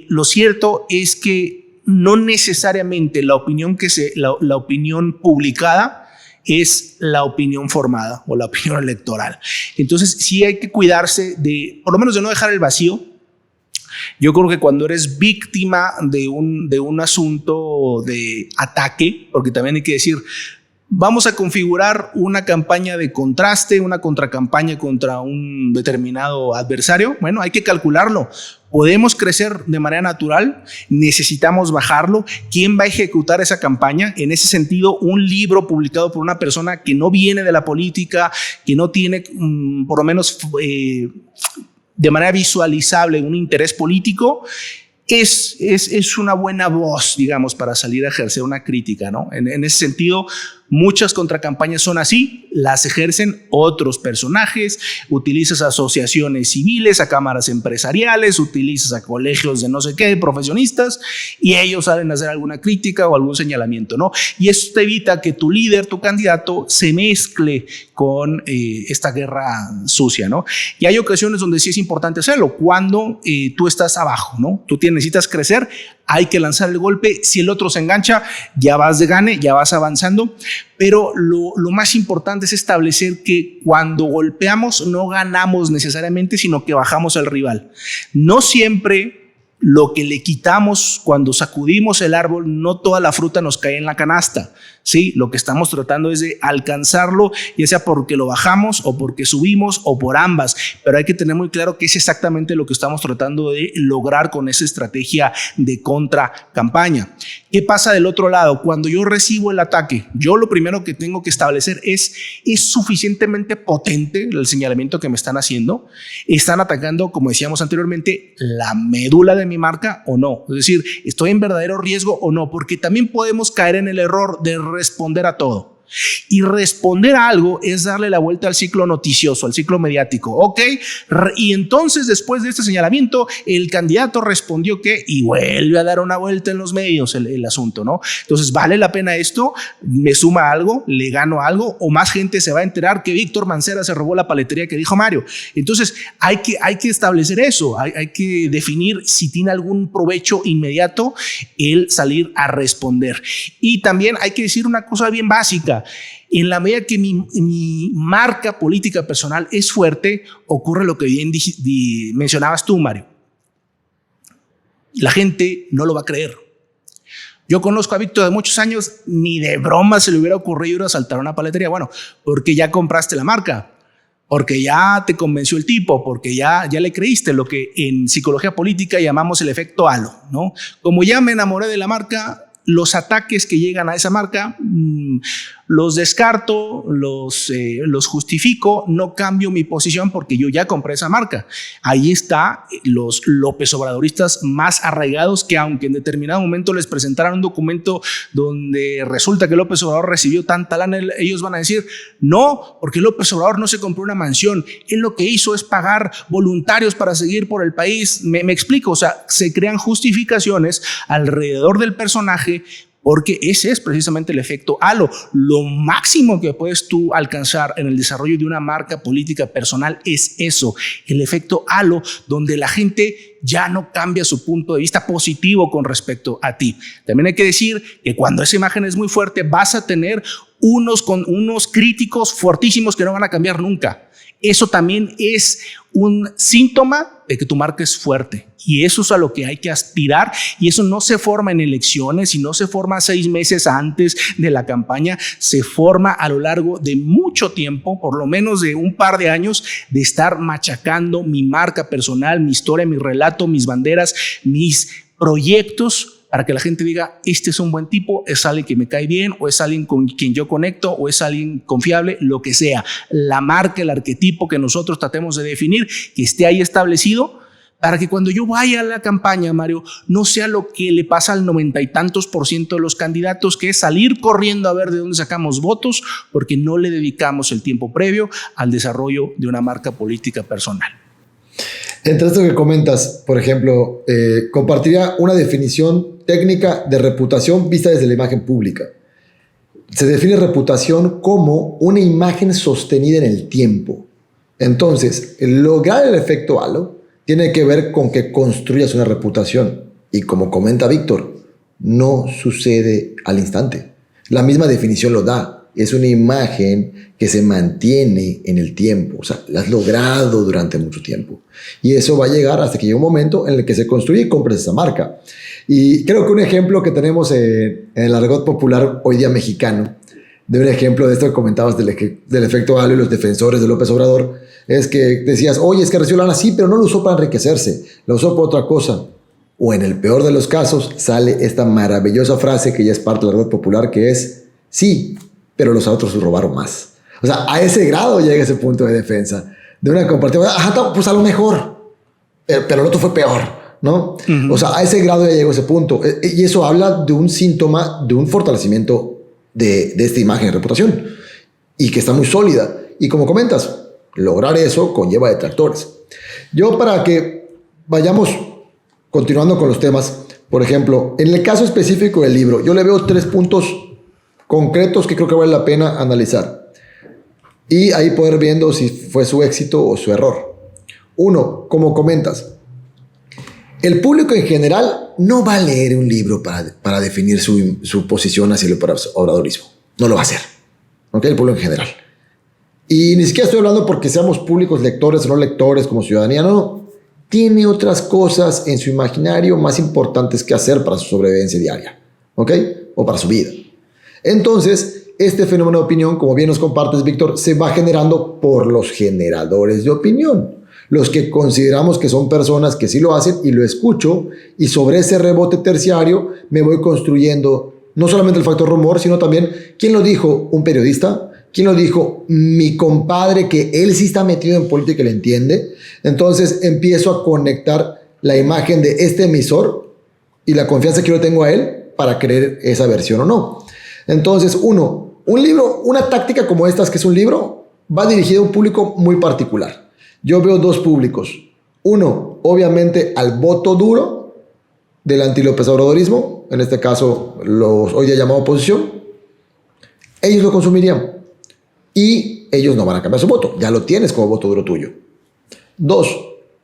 A: Lo cierto es que no necesariamente la opinión publicada es la opinión formada o la opinión electoral. Entonces sí hay que cuidarse de, por lo menos, de no dejar el vacío. Yo creo que cuando eres víctima de un asunto de ataque, porque también hay que decir, vamos a configurar una campaña de contraste, una contracampaña contra un determinado adversario. Bueno, hay que calcularlo. ¿Podemos crecer de manera natural? ¿Necesitamos bajarlo? ¿Quién va a ejecutar esa campaña? En ese sentido, un libro publicado por una persona que no viene de la política, que no tiene, por lo menos de manera visualizable, un interés político, es una buena voz, digamos, para salir a ejercer una crítica, ¿no? En ese sentido, muchas contracampañas son así, las ejercen otros personajes, utilizas asociaciones civiles, a cámaras empresariales, utilizas a colegios de no sé qué, profesionistas, y ellos salen a hacer alguna crítica o algún señalamiento, ¿no? Y eso te evita que tu líder, tu candidato, se mezcle con esta guerra sucia, ¿no? Y hay ocasiones donde sí es importante hacerlo, cuando tú estás abajo, ¿no? Tú necesitas crecer, hay que lanzar el golpe. Si el otro se engancha, ya vas de gane, ya vas avanzando. Pero lo más importante es establecer que cuando golpeamos no ganamos necesariamente, sino que bajamos al rival. No siempre lo que le quitamos cuando sacudimos el árbol, no toda la fruta nos cae en la canasta. Sí, lo que estamos tratando es de alcanzarlo, ya sea porque lo bajamos o porque subimos o por ambas, pero hay que tener muy claro que es exactamente lo que estamos tratando de lograr con esa estrategia de contracampaña. ¿Qué pasa del otro lado? Cuando yo recibo el ataque, yo lo primero que tengo que establecer es suficientemente potente el señalamiento que me están haciendo. ¿Están atacando, como decíamos anteriormente, la médula de mi marca o no? Es decir, ¿estoy en verdadero riesgo o no? Porque también podemos caer en el error de responder a todo. Y responder a algo es darle la vuelta al ciclo noticioso, al ciclo mediático. Ok, y entonces después de este señalamiento, el candidato respondió que, y vuelve a dar una vuelta en los medios el asunto, ¿no? Entonces, ¿vale la pena esto? ¿Me suma algo? ¿Le gano algo? ¿O más gente se va a enterar que Víctor Mancera se robó la paletería que dijo Mario? Entonces, hay que establecer eso, hay que definir si tiene algún provecho inmediato el salir a responder. Y también hay que decir una cosa bien básica. En la medida que mi marca política personal es fuerte, ocurre lo que bien mencionabas tú, Mario. La gente no lo va a creer. Yo conozco a Víctor de muchos años, ni de broma se le hubiera ocurrido ir a asaltar una paletería. Bueno, porque ya compraste la marca, porque ya te convenció el tipo, porque ya le creíste, lo que en psicología política llamamos el efecto halo, ¿no? Como ya me enamoré de la marca, los ataques que llegan a esa marca los descarto, los justifico, no cambio mi posición porque yo ya compré esa marca. Ahí está los López Obradoristas más arraigados, que aunque en determinado momento les presentaran un documento donde resulta que López Obrador recibió tanta lana, ellos van a decir no, porque López Obrador no se compró una mansión, él lo que hizo es pagar voluntarios para seguir por el país. Me explico, o sea, se crean justificaciones alrededor del personaje, porque ese es precisamente el efecto halo. Lo máximo que puedes tú alcanzar en el desarrollo de una marca política personal es eso, el efecto halo, donde la gente ya no cambia su punto de vista positivo con respecto a ti. También hay que decir que cuando esa imagen es muy fuerte, vas a tener unos críticos fortísimos que no van a cambiar nunca. Eso también es un síntoma de que tu marca es fuerte, y eso es a lo que hay que aspirar, y eso no se forma en elecciones y no se forma 6 meses antes de la campaña, se forma a lo largo de mucho tiempo, por lo menos de un par de años, de estar machacando mi marca personal, mi historia, mi relato, mis banderas, mis proyectos, para que la gente diga, este es un buen tipo, es alguien que me cae bien, o es alguien con quien yo conecto, o es alguien confiable, lo que sea. La marca, el arquetipo que nosotros tratemos de definir, que esté ahí establecido, para que cuando yo vaya a la campaña, Mario, no sea lo que le pasa al 90 y tantos % de los candidatos, que es salir corriendo a ver de dónde sacamos votos, porque no le dedicamos el tiempo previo al desarrollo de una marca política personal.
B: Entre esto que comentas, por ejemplo, compartiría una definición técnica de reputación vista desde la imagen pública. Se define reputación como una imagen sostenida en el tiempo. Entonces, lograr el efecto halo tiene que ver con que construyas una reputación. Y como comenta Víctor, no sucede al instante. La misma definición lo da. Es una imagen que se mantiene en el tiempo. O sea, la has logrado durante mucho tiempo. Y eso va a llegar hasta que llegue un momento en el que se construye y compres esa marca. Y creo que un ejemplo que tenemos en el argot popular hoy día mexicano, de un ejemplo de esto que comentabas del efecto halo y los defensores de López Obrador, es que decías, oye, es que recibió lana, sí, pero no lo usó para enriquecerse, lo usó por otra cosa. O en el peor de los casos, sale esta maravillosa frase que ya es parte del argot popular, que es, sí, pero los otros robaron más. O sea, a ese grado llega ese punto de defensa. De una compartida, pues a lo mejor, pero el otro fue peor, ¿no? O sea, a ese grado ya llegó ese punto. Y eso habla de un síntoma, de un fortalecimiento de esta imagen de reputación. Y que está muy sólida. Y como comentas, lograr eso conlleva detractores. Yo, para que vayamos continuando con los temas, por ejemplo, en el caso específico del libro, yo le veo 3 puntos concretos que creo que vale la pena analizar. Y ahí poder viendo si fue su éxito o su error. 1, como comentas, el público en general no va a leer un libro para definir su posición hacia el obradorismo. No lo va a hacer. ¿Ok? El público en general. Y ni siquiera estoy hablando porque seamos públicos lectores o no lectores como ciudadanía. No. Tiene otras cosas en su imaginario más importantes que hacer para su sobrevivencia diaria. ¿Ok? O para su vida. Entonces, este fenómeno de opinión, como bien nos compartes, Víctor, se va generando por los generadores de opinión, los que consideramos que son personas que sí lo hacen y lo escucho, y sobre ese rebote terciario me voy construyendo no solamente el factor rumor, sino también quién lo dijo, un periodista, quién lo dijo, mi compadre, que él sí está metido en política y le entiende. Entonces empiezo a conectar la imagen de este emisor y la confianza que yo tengo a él para creer esa versión o no. Entonces, un libro, una táctica como esta, que es un libro, va dirigido a un público muy particular. Yo veo 2 públicos. Uno, obviamente, al voto duro del anti-López Obradorismo, en este caso, los hoy día llamado oposición. Ellos lo consumirían y ellos no van a cambiar su voto. Ya lo tienes como voto duro tuyo. 2,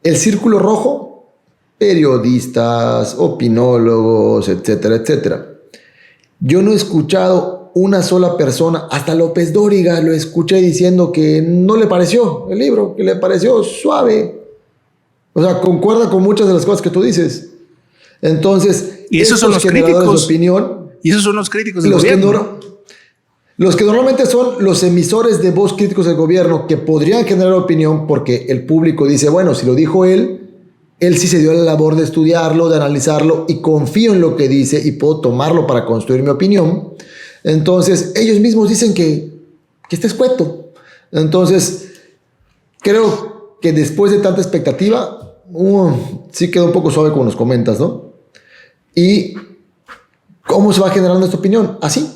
B: el círculo rojo, periodistas, opinólogos, etcétera, etcétera. Yo no he escuchado una sola persona, hasta López Dóriga lo escuché diciendo que no le pareció el libro, que le pareció suave. O sea, concuerda con muchas de las cosas que tú dices. Entonces,
A: Y esos son los críticos
B: de opinión.
A: Y esos son los críticos del gobierno.
B: Los que normalmente son los emisores de voz críticos del gobierno que podrían generar opinión porque el público dice, bueno, si lo dijo él sí se dio la labor de estudiarlo, de analizarlo y confío en lo que dice y puedo tomarlo para construir mi opinión. Entonces, ellos mismos dicen que está escueto. Entonces, creo que después de tanta expectativa, sí quedó un poco suave como nos comentas, ¿no? ¿Y cómo se va generando esta opinión? Así,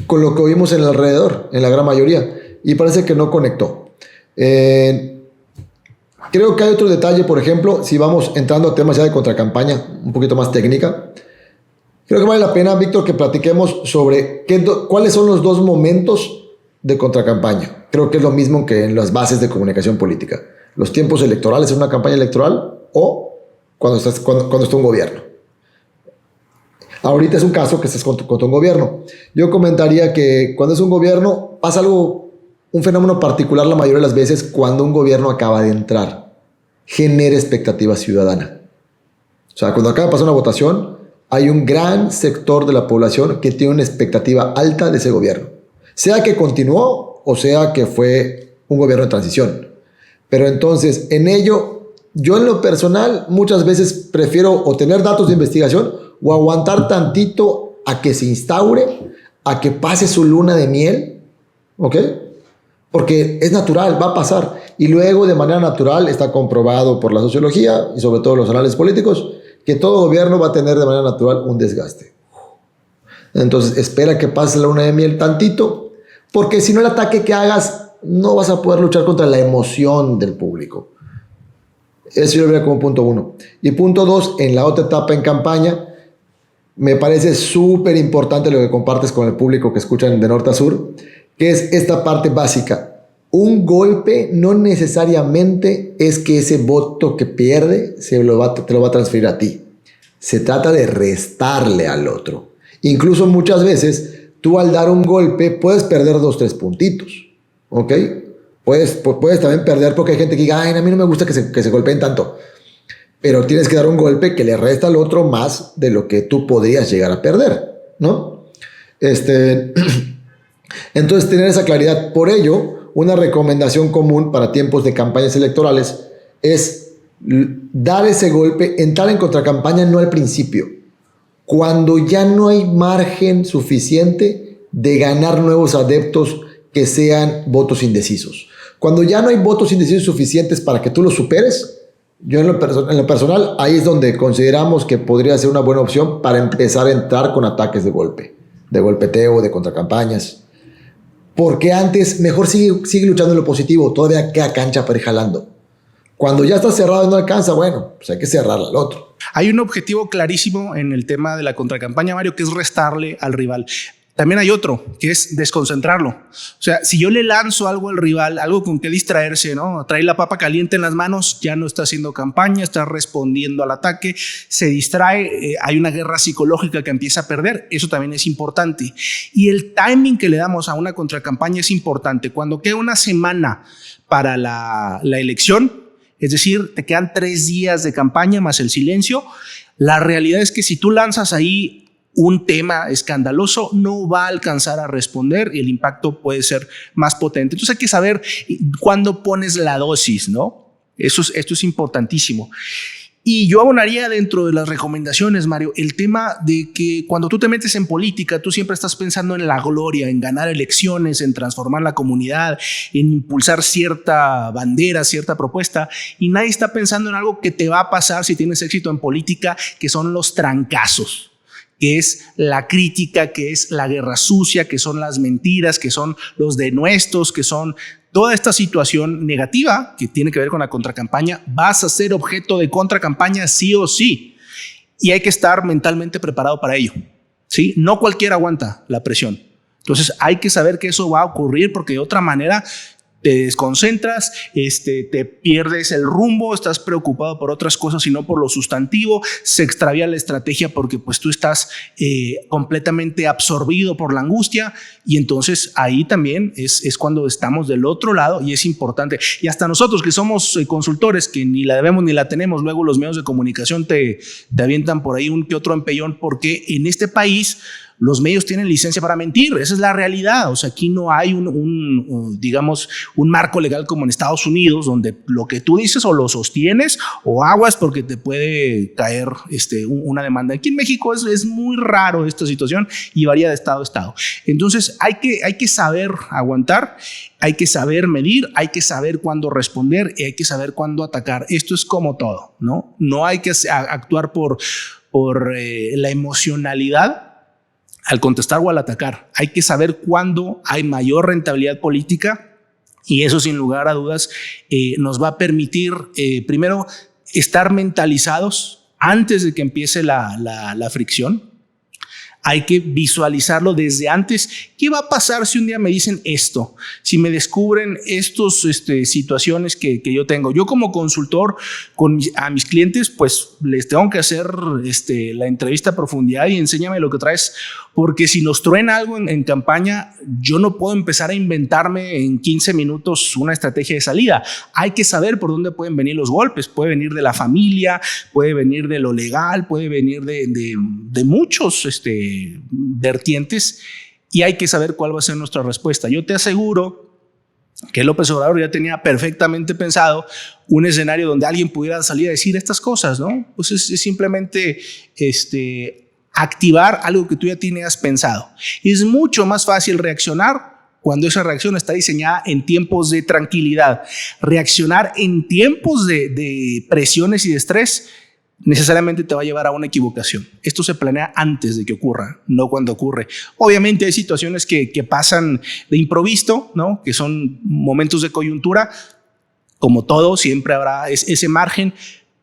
B: con lo que oímos en el alrededor, en la gran mayoría. Y parece que no conectó. Creo que hay otro detalle, por ejemplo, si vamos entrando a temas ya de contracampaña, un poquito más técnica. Creo que vale la pena, Víctor, que platiquemos sobre cuáles son los dos momentos de contracampaña. Creo que es lo mismo que en las bases de comunicación política. Los tiempos electorales en una campaña electoral o cuando está un gobierno. Ahorita es un caso que estás contra un gobierno. Yo comentaría que cuando es un gobierno pasa un fenómeno particular la mayoría de las veces cuando un gobierno acaba de entrar. Genera expectativa ciudadana. O sea, cuando acaba de pasar una votación, hay un gran sector de la población que tiene una expectativa alta de ese gobierno. Sea que continuó o sea que fue un gobierno de transición. Pero entonces, en ello, yo en lo personal muchas veces prefiero o tener datos de investigación o aguantar tantito a que se instaure, a que pase su luna de miel, ¿ok? Porque es natural, va a pasar. Y luego, de manera natural, está comprobado por la sociología y sobre todo los análisis políticos, que todo gobierno va a tener de manera natural un desgaste. Entonces, espera que pase la luna de miel tantito, porque si no, el ataque que hagas no vas a poder luchar contra la emoción del público. Eso yo lo vería como punto 1. Y punto 2, en la otra etapa en campaña, me parece súper importante lo que compartes con el público que escuchan de norte a sur, que es esta parte básica. Un golpe no necesariamente es que ese voto que pierde te lo va a transferir a ti. Se trata de restarle al otro. Incluso muchas veces, tú al dar un golpe puedes perder 2-3 puntitos. ¿Ok? Puedes también perder porque hay gente que diga, ay, a mí no me gusta que se golpeen tanto. Pero tienes que dar un golpe que le resta al otro más de lo que tú podrías llegar a perder, ¿no? Entonces, tener esa claridad. Por ello, una recomendación común para tiempos de campañas electorales es dar ese golpe, entrar en contracampaña no al principio, cuando ya no hay margen suficiente de ganar nuevos adeptos que sean votos indecisos. Cuando ya no hay votos indecisos suficientes para que tú los superes, yo en lo personal, ahí es donde consideramos que podría ser una buena opción para empezar a entrar con ataques de golpeteo, de contracampañas. Porque antes, mejor sigue luchando en lo positivo, todavía queda cancha para ir jalando. Cuando ya está cerrado y no alcanza, bueno, pues hay que cerrarle al otro.
A: Hay un objetivo clarísimo en el tema de la contracampaña, Mario, que es restarle al rival. También hay otro, que es desconcentrarlo. O sea, si yo le lanzo algo al rival, algo con que distraerse, ¿no? Trae la papa caliente en las manos, ya no está haciendo campaña, está respondiendo al ataque, se distrae, hay una guerra psicológica que empieza a perder. Eso también es importante. Y el timing que le damos a una contracampaña es importante. Cuando queda una semana para la elección, es decir, te quedan 3 días de campaña más el silencio, la realidad es que si tú lanzas ahí un tema escandaloso, no va a alcanzar a responder y el impacto puede ser más potente. Entonces hay que saber cuándo pones la dosis, ¿no? Esto es importantísimo. Y yo abonaría dentro de las recomendaciones, Mario, el tema de que cuando tú te metes en política, tú siempre estás pensando en la gloria, en ganar elecciones, en transformar la comunidad, en impulsar cierta bandera, cierta propuesta, y nadie está pensando en algo que te va a pasar si tienes éxito en política, que son los trancazos, que es la crítica, que es la guerra sucia, que son las mentiras, que son los denuestos, que son toda esta situación negativa que tiene que ver con la contracampaña. Vas a ser objeto de contracampaña sí o sí, y hay que estar mentalmente preparado para ello, ¿sí? No cualquiera aguanta la presión. Entonces hay que saber que eso va a ocurrir, porque de otra manera te desconcentras, te pierdes el rumbo, estás preocupado por otras cosas y no por lo sustantivo, se extravía la estrategia porque pues tú estás completamente absorbido por la angustia, y entonces ahí también es cuando estamos del otro lado, y es importante. Y hasta nosotros que somos consultores, que ni la debemos ni la tenemos, luego los medios de comunicación te avientan por ahí un que otro empellón, porque en este país los medios tienen licencia para mentir. Esa es la realidad. O sea, aquí no hay digamos, un marco legal como en Estados Unidos, donde lo que tú dices o lo sostienes o aguas porque te puede caer una demanda. Aquí en México es muy raro esta situación y varía de estado a estado. Entonces hay que saber aguantar, hay que saber medir, hay que saber cuándo responder y hay que saber cuándo atacar. Esto es como todo, ¿no? No hay que actuar por la emocionalidad al contestar o al atacar. Hay que saber cuándo hay mayor rentabilidad política, y eso sin lugar a dudas nos va a permitir primero estar mentalizados antes de que empiece la fricción. Hay que visualizarlo desde antes. ¿Qué va a pasar si un día me dicen esto? Si me descubren estas situaciones que yo tengo. Yo como consultor a mis clientes, pues les tengo que hacer la entrevista a profundidad y enséñame lo que traes. Porque si nos truena algo en campaña, yo no puedo empezar a inventarme en 15 minutos una estrategia de salida. Hay que saber por dónde pueden venir los golpes. Puede venir de la familia, puede venir de lo legal, puede venir de muchos vertientes, y hay que saber cuál va a ser nuestra respuesta. Yo te aseguro que López Obrador ya tenía perfectamente pensado un escenario donde alguien pudiera salir a decir estas cosas, ¿no? Pues es simplemente activar algo que tú ya tenías pensado. Es mucho más fácil reaccionar cuando esa reacción está diseñada en tiempos de tranquilidad. Reaccionar en tiempos de presiones y de estrés necesariamente te va a llevar a una equivocación. Esto se planea antes de que ocurra, no cuando ocurre. Obviamente hay situaciones que pasan de improviso, ¿no? Que son momentos de coyuntura. Como todo, siempre habrá ese margen,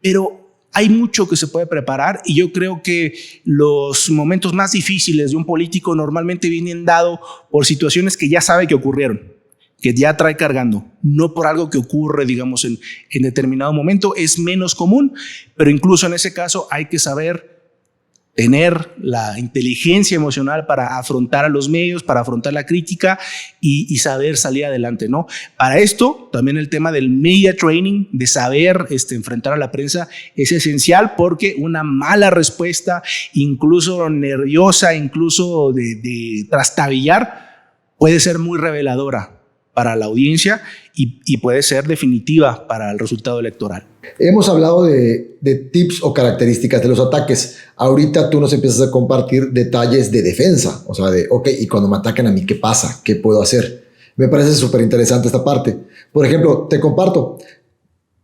A: pero hay mucho que se puede preparar, y yo creo que los momentos más difíciles de un político normalmente vienen dados por situaciones que ya sabe que ocurrieron, que ya trae cargando, no por algo que ocurre, digamos, en determinado momento. Es menos común, pero incluso en ese caso hay que saber tener la inteligencia emocional para afrontar a los medios, para afrontar la crítica y saber salir adelante, ¿no? Para esto, también el tema del media training, de saber enfrentar a la prensa, es esencial, porque una mala respuesta, incluso nerviosa, incluso de trastabillar, puede ser muy reveladora para la audiencia y puede ser definitiva para el resultado electoral.
B: Hemos hablado de tips o características de los ataques. Ahorita tú nos empiezas a compartir detalles de defensa, o sea, y cuando me atacan a mí, ¿qué pasa? ¿Qué puedo hacer? Me parece súper interesante esta parte. Por ejemplo, te comparto,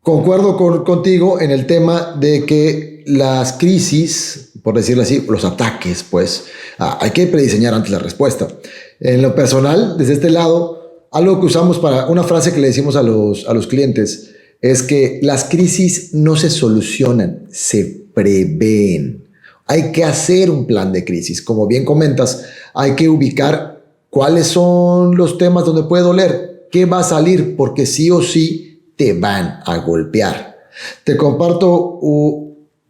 B: concuerdo contigo en el tema de que las crisis, por decirlo así, los ataques, pues, hay que prediseñar antes la respuesta. En lo personal, desde este lado, algo que usamos para una frase que le decimos a los clientes es que las crisis no se solucionan, se prevén. Hay que hacer un plan de crisis. Como bien comentas, hay que ubicar cuáles son los temas donde puede doler, qué va a salir, porque sí o sí te van a golpear. Te comparto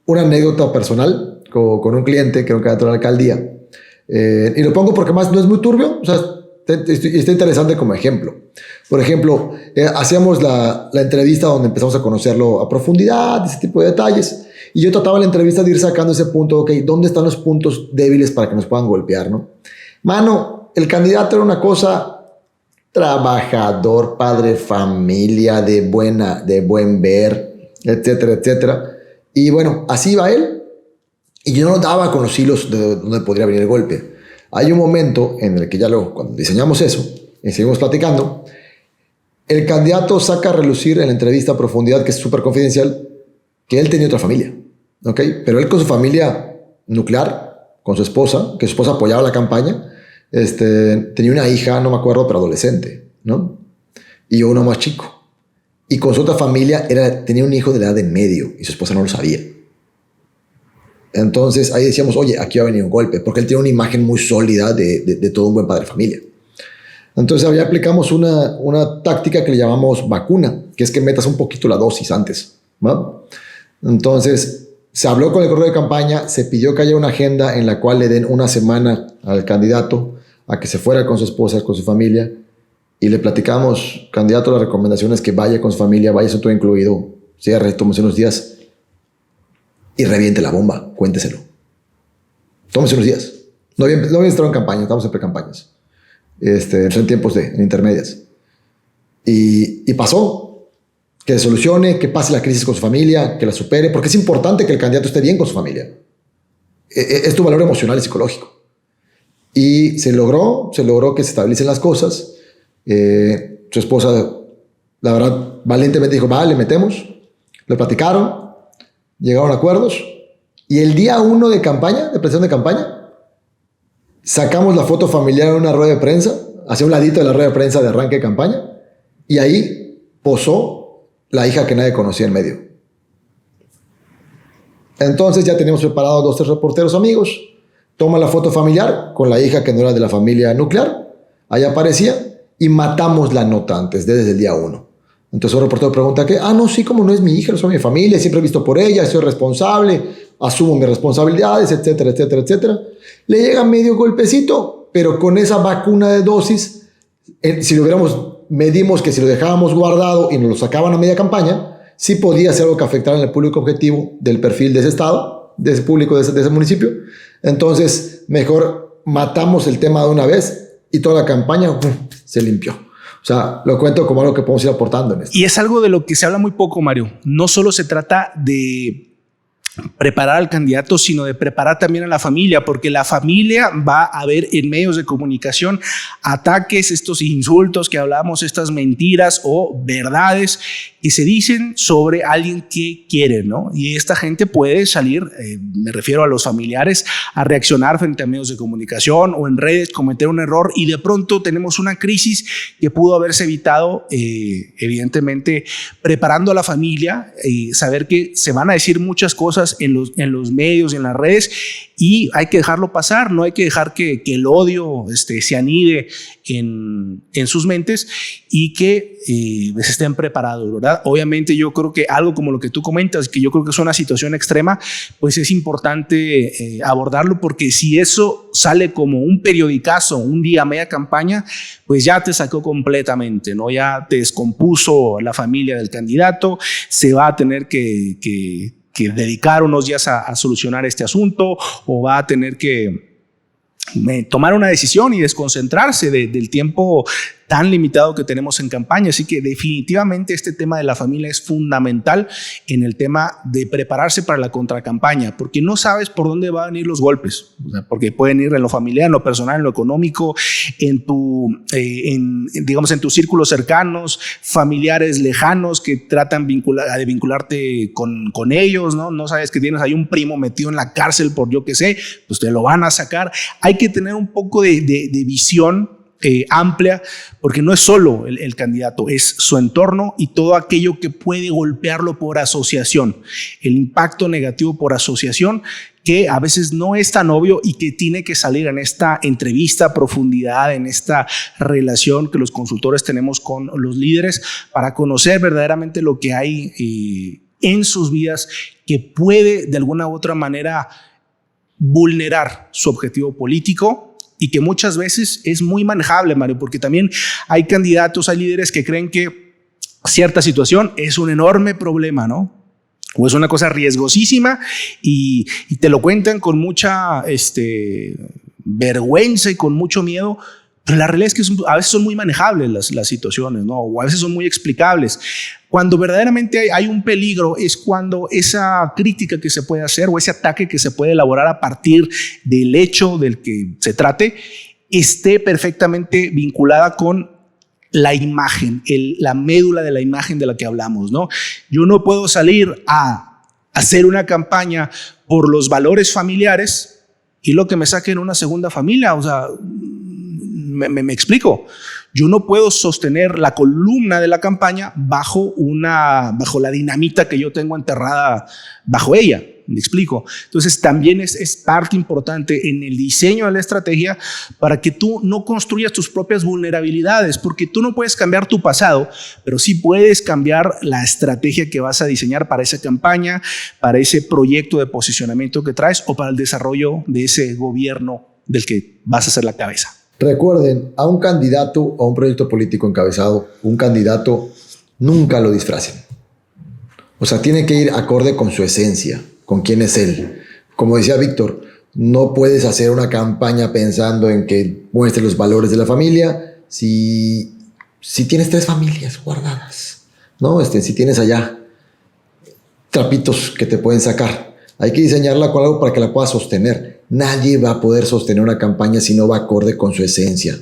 B: una anécdota personal con un cliente que era un candidato a la alcaldía. Y lo pongo porque más no es muy turbio, o sea, está interesante como ejemplo. Por ejemplo, hacíamos la entrevista donde empezamos a conocerlo a profundidad, ese tipo de detalles, y yo trataba la entrevista de ir sacando ese punto, ok, ¿dónde están los puntos débiles para que nos puedan golpear, no? Mano, el candidato era una cosa, trabajador, padre, familia, de buen ver, etcétera, etcétera. Y bueno, así va él, y yo no daba con los hilos de dónde podría venir el golpe. Hay un momento en el que cuando diseñamos eso y seguimos platicando, el candidato saca a relucir en la entrevista a profundidad, que es súper confidencial, que él tenía otra familia, ¿ok? Pero él con su familia nuclear, con su esposa, que su esposa apoyaba la campaña, tenía una hija, no me acuerdo, pero adolescente, ¿no? Y uno más chico. Y con su otra familia tenía un hijo de la edad en medio y su esposa no lo sabía. Entonces ahí decíamos, oye, aquí va a venir un golpe, porque él tiene una imagen muy sólida de todo un buen padre de familia. Entonces ahí aplicamos una táctica que le llamamos vacuna, que es que metas un poquito la dosis antes, ¿va? Entonces se habló con el correo de campaña, se pidió que haya una agenda en la cual le den una semana al candidato a que se fuera con su esposa, con su familia, y le platicamos, candidato, las recomendaciones que vaya con su familia, vaya eso todo incluido, cierre, tómese unos días y reviente la bomba, cuénteselo. Tómese unos días. No había estado en campaña, estamos en pre-campañas. En tiempos en intermedias. Y pasó. Que solucione, que pase la crisis con su familia, que la supere, porque es importante que el candidato esté bien con su familia. Es tu valor emocional y psicológico. Y se logró que se establecen las cosas. Su esposa, la verdad, valientemente dijo, vale, le metemos. Lo platicaron, llegaron a acuerdos. Y el día 1 de campaña, de presentación de campaña, sacamos la foto familiar en una rueda de prensa, hacia un ladito de la rueda de prensa de arranque de campaña, y ahí posó la hija que nadie conocía en medio. Entonces ya teníamos preparados 2 o 3 reporteros amigos, toma la foto familiar con la hija que no era de la familia nuclear, ahí aparecía, y matamos la nota antes, desde el día 1. Entonces un reportero pregunta que, no, sí, como no es mi hija, no es mi familia, siempre he visto por ella, soy responsable, asumo mis responsabilidades, etcétera, etcétera, etcétera. Le llega medio golpecito, pero con esa vacuna de dosis, si lo medimos que si lo dejábamos guardado y nos lo sacaban a media campaña, sí podía ser algo que afectara en el público objetivo del perfil de ese estado, de ese público de ese municipio. Entonces, mejor matamos el tema de una vez y toda la campaña se limpió. O sea, lo cuento como algo que podemos ir aportando en esto.
A: Y es algo de lo que se habla muy poco, Mario. No solo se trata de preparar al candidato, sino de preparar también a la familia, porque la familia va a ver en medios de comunicación ataques, estos insultos que hablamos, estas mentiras o verdades que se dicen sobre alguien que quiere, ¿no? Y esta gente puede salir, me refiero a los familiares, a reaccionar frente a medios de comunicación o en redes, cometer un error y de pronto tenemos una crisis que pudo haberse evitado, evidentemente, preparando a la familia, saber que se van a decir muchas cosas en los medios y en las redes y hay que dejarlo pasar, no hay que dejar que el odio se anide en sus mentes y que estén preparados, ¿verdad? Obviamente yo creo que algo como lo que tú comentas, que yo creo que es una situación extrema, pues es importante abordarlo porque si eso sale como un periodicazo, un día media campaña, pues ya te sacó completamente, ¿no? Ya te descompuso la familia del candidato, se va a tener que dedicar unos días a solucionar este asunto o va a tener que tomar una decisión y desconcentrarse del tiempo tan limitado que tenemos en campaña. Así que definitivamente este tema de la familia es fundamental en el tema de prepararse para la contracampaña, porque no sabes por dónde van a venir los golpes, o sea, porque pueden ir en lo familiar, en lo personal, en lo económico, en tus círculos cercanos, familiares lejanos que tratan de vincularte con ellos, ¿no? No sabes que tienes ahí un primo metido en la cárcel por yo qué sé, pues te lo van a sacar. Hay que tener un poco de visión amplia, porque no es solo el candidato, es su entorno y todo aquello que puede golpearlo por asociación, el impacto negativo por asociación que a veces no es tan obvio y que tiene que salir en esta entrevista a profundidad, en esta relación que los consultores tenemos con los líderes para conocer verdaderamente lo que hay en sus vidas que puede de alguna u otra manera vulnerar su objetivo político y que muchas veces es muy manejable, Mario, porque también hay candidatos, hay líderes que creen que cierta situación es un enorme problema, ¿no? O es una cosa riesgosísima y te lo cuentan con mucha vergüenza y con mucho miedo, pero la realidad es que a veces son muy manejables las situaciones, ¿no? O a veces son muy explicables. Cuando verdaderamente hay un peligro es cuando esa crítica que se puede hacer o ese ataque que se puede elaborar a partir del hecho del que se trate esté perfectamente vinculada con la imagen, la médula de la imagen de la que hablamos, ¿no? Yo no puedo salir a hacer una campaña por los valores familiares y lo que me saquen una segunda familia, o sea, me explico. Yo no puedo sostener la columna de la campaña bajo la dinamita que yo tengo enterrada bajo ella. ¿Me explico? Entonces también es parte importante en el diseño de la estrategia para que tú no construyas tus propias vulnerabilidades, porque tú no puedes cambiar tu pasado, pero sí puedes cambiar la estrategia que vas a diseñar para esa campaña, para ese proyecto de posicionamiento que traes o para el desarrollo de ese gobierno del que vas a ser la cabeza.
B: Recuerden, a un candidato o a un proyecto político encabezado, un candidato nunca lo disfracen. O sea, tiene que ir acorde con su esencia, con quién es él. Como decía Víctor, no puedes hacer una campaña pensando en que muestre los valores de la familia si tienes 3 familias guardadas, ¿no? Si tienes allá trapitos que te pueden sacar. Hay que diseñarla con algo para que la puedas sostener. Nadie va a poder sostener una campaña si no va acorde con su esencia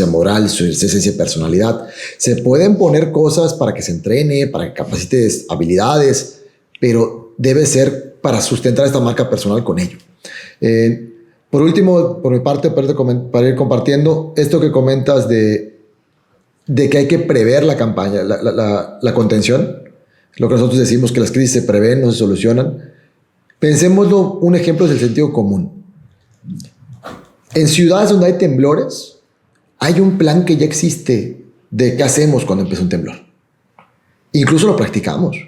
B: moral, su esencia de personalidad. Se pueden poner cosas para que se entrene, para que capacite habilidades, pero debe ser para sustentar esta marca personal con ello. Por último, por mi parte, para ir compartiendo, esto que comentas de que hay que prever la campaña, la contención, lo que nosotros decimos que las crisis se prevén, no se solucionan. Pensémoslo, un ejemplo es el sentido común. En ciudades donde hay temblores, hay un plan que ya existe de qué hacemos cuando empieza un temblor. Incluso lo practicamos.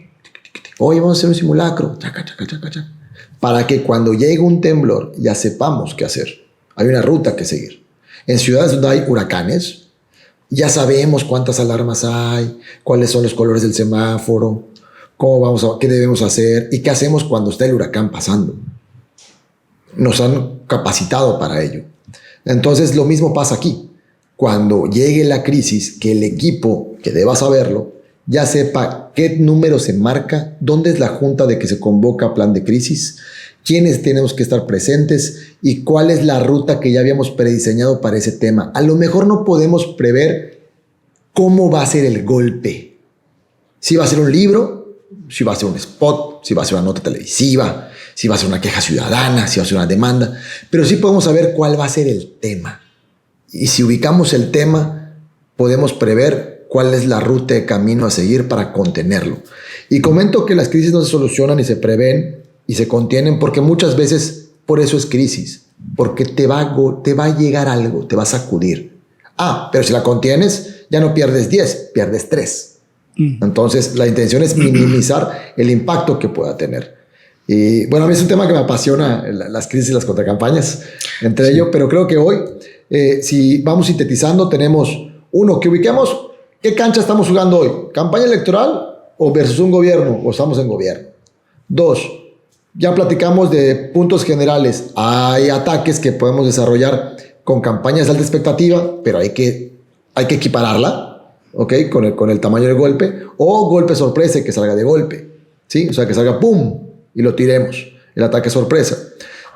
B: Hoy vamos a hacer un simulacro. Para que cuando llegue un temblor ya sepamos qué hacer. Hay una ruta que seguir. En ciudades donde hay huracanes, ya sabemos cuántas alarmas hay, cuáles son los colores del semáforo, qué debemos hacer y qué hacemos cuando está el huracán pasando. Nos han capacitado para ello. Entonces lo mismo pasa aquí. Cuando llegue la crisis, que el equipo, que deba saberlo, ya sepa qué número se marca, dónde es la junta de que se convoca plan de crisis, quiénes tenemos que estar presentes y cuál es la ruta que ya habíamos prediseñado para ese tema. A lo mejor no podemos prever cómo va a ser el golpe. Si va a ser un libro, si va a ser un spot, si va a ser una nota televisiva, si va a ser una queja ciudadana, si va a ser una demanda, pero sí podemos saber cuál va a ser el tema. Y si ubicamos el tema, podemos prever cuál es la ruta de camino a seguir para contenerlo. Y comento que las crisis no se solucionan y se prevén y se contienen porque muchas veces por eso es crisis, porque te va a llegar algo, te va a sacudir. Pero si la contienes, ya no pierdes 10, pierdes 3. Entonces, la intención es minimizar el impacto que pueda tener. Y bueno, a mí es un tema que me apasiona, las crisis y las contracampañas, entre ello, pero creo que hoy, si vamos sintetizando, tenemos uno, que ubiquemos qué cancha estamos jugando hoy, campaña electoral o versus un gobierno, o estamos en gobierno. 2, ya platicamos de puntos generales, hay ataques que podemos desarrollar con campañas de alta expectativa, pero hay que equipararla, ¿ok? Con el tamaño del golpe, o golpe sorpresa que salga de golpe, ¿sí? O sea, que salga ¡pum! Y lo tiremos, el ataque sorpresa.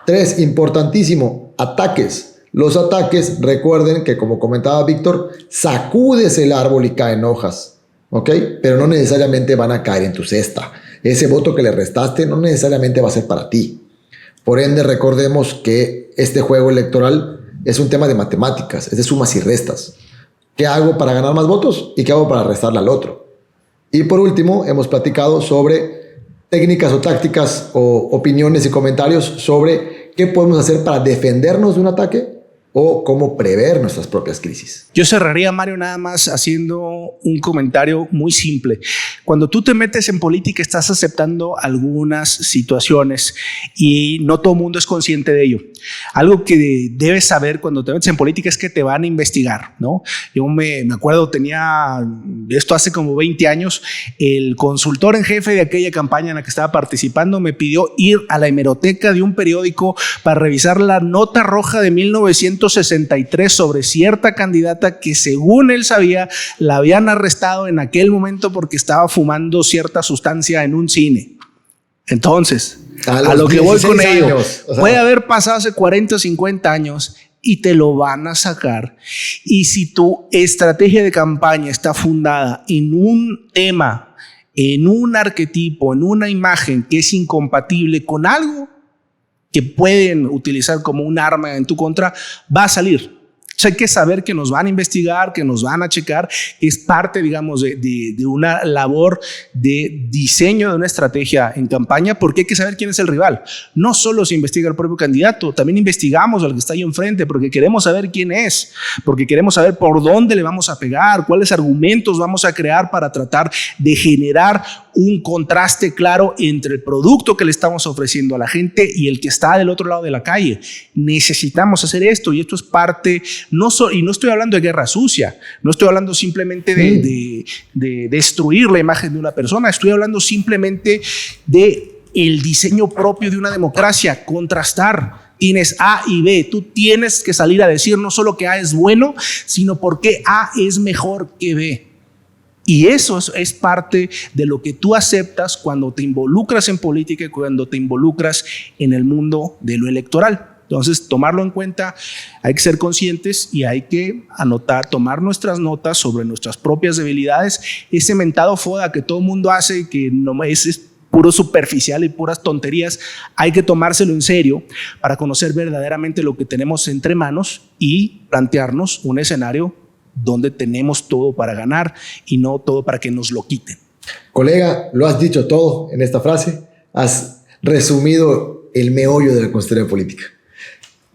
B: 3, importantísimo, ataques. Los ataques, recuerden que como comentaba Víctor, sacudes el árbol y caen hojas, ¿ok? Pero no necesariamente van a caer en tu cesta. Ese voto que le restaste no necesariamente va a ser para ti. Por ende, recordemos que este juego electoral es un tema de matemáticas, es de sumas y restas. ¿Qué hago para ganar más votos y qué hago para restarle al otro? Y por último, hemos platicado sobre técnicas o tácticas o opiniones y comentarios sobre qué podemos hacer para defendernos de un ataque o cómo prever nuestras propias crisis.
A: Yo cerraría, Mario, nada más haciendo un comentario muy simple. Cuando tú te metes en política, estás aceptando algunas situaciones y no todo el mundo es consciente de ello. Algo que debes saber cuando te metes en política es que te van a investigar, ¿no? Yo me acuerdo, tenía esto hace como 20 años, el consultor en jefe de aquella campaña en la que estaba participando me pidió ir a la hemeroteca de un periódico para revisar la nota roja de 1963 sobre cierta candidata que, según él sabía, la habían arrestado en aquel momento porque estaba fumando cierta sustancia en un cine. Entonces, a lo que voy con ello, puede haber pasado hace 40 o 50 años y te lo van a sacar. Y si tu estrategia de campaña está fundada en un tema, en un arquetipo, en una imagen que es incompatible con algo que pueden utilizar como un arma en tu contra, va a salir. Hay que saber que nos van a investigar, que nos van a checar, es parte, digamos, de una labor de diseño de una estrategia en campaña, porque hay que saber quién es el rival. No solo se investiga el propio candidato, también investigamos al que está ahí enfrente, porque queremos saber quién es, porque queremos saber por dónde le vamos a pegar, cuáles argumentos vamos a crear para tratar de generar un contraste claro entre el producto que le estamos ofreciendo a la gente y el que está del otro lado de la calle. Necesitamos hacer esto, y esto es parte, y no estoy hablando de guerra sucia, no estoy hablando simplemente de destruir la imagen de una persona, estoy hablando simplemente de el diseño propio de una democracia, contrastar. Tienes A y B, tú tienes que salir a decir no solo que A es bueno, sino por qué A es mejor que B. Y eso es parte de lo que tú aceptas cuando te involucras en política y cuando te involucras en el mundo de lo electoral. Entonces, tomarlo en cuenta, hay que ser conscientes y hay que tomar nuestras notas sobre nuestras propias debilidades. Ese mentado foda que todo el mundo hace y que no es puro superficial y puras tonterías, hay que tomárselo en serio para conocer verdaderamente lo que tenemos entre manos y plantearnos un escenario donde tenemos todo para ganar y no todo para que nos lo quiten.
B: Colega, lo has dicho todo en esta frase, has resumido el meollo de la consultoría política.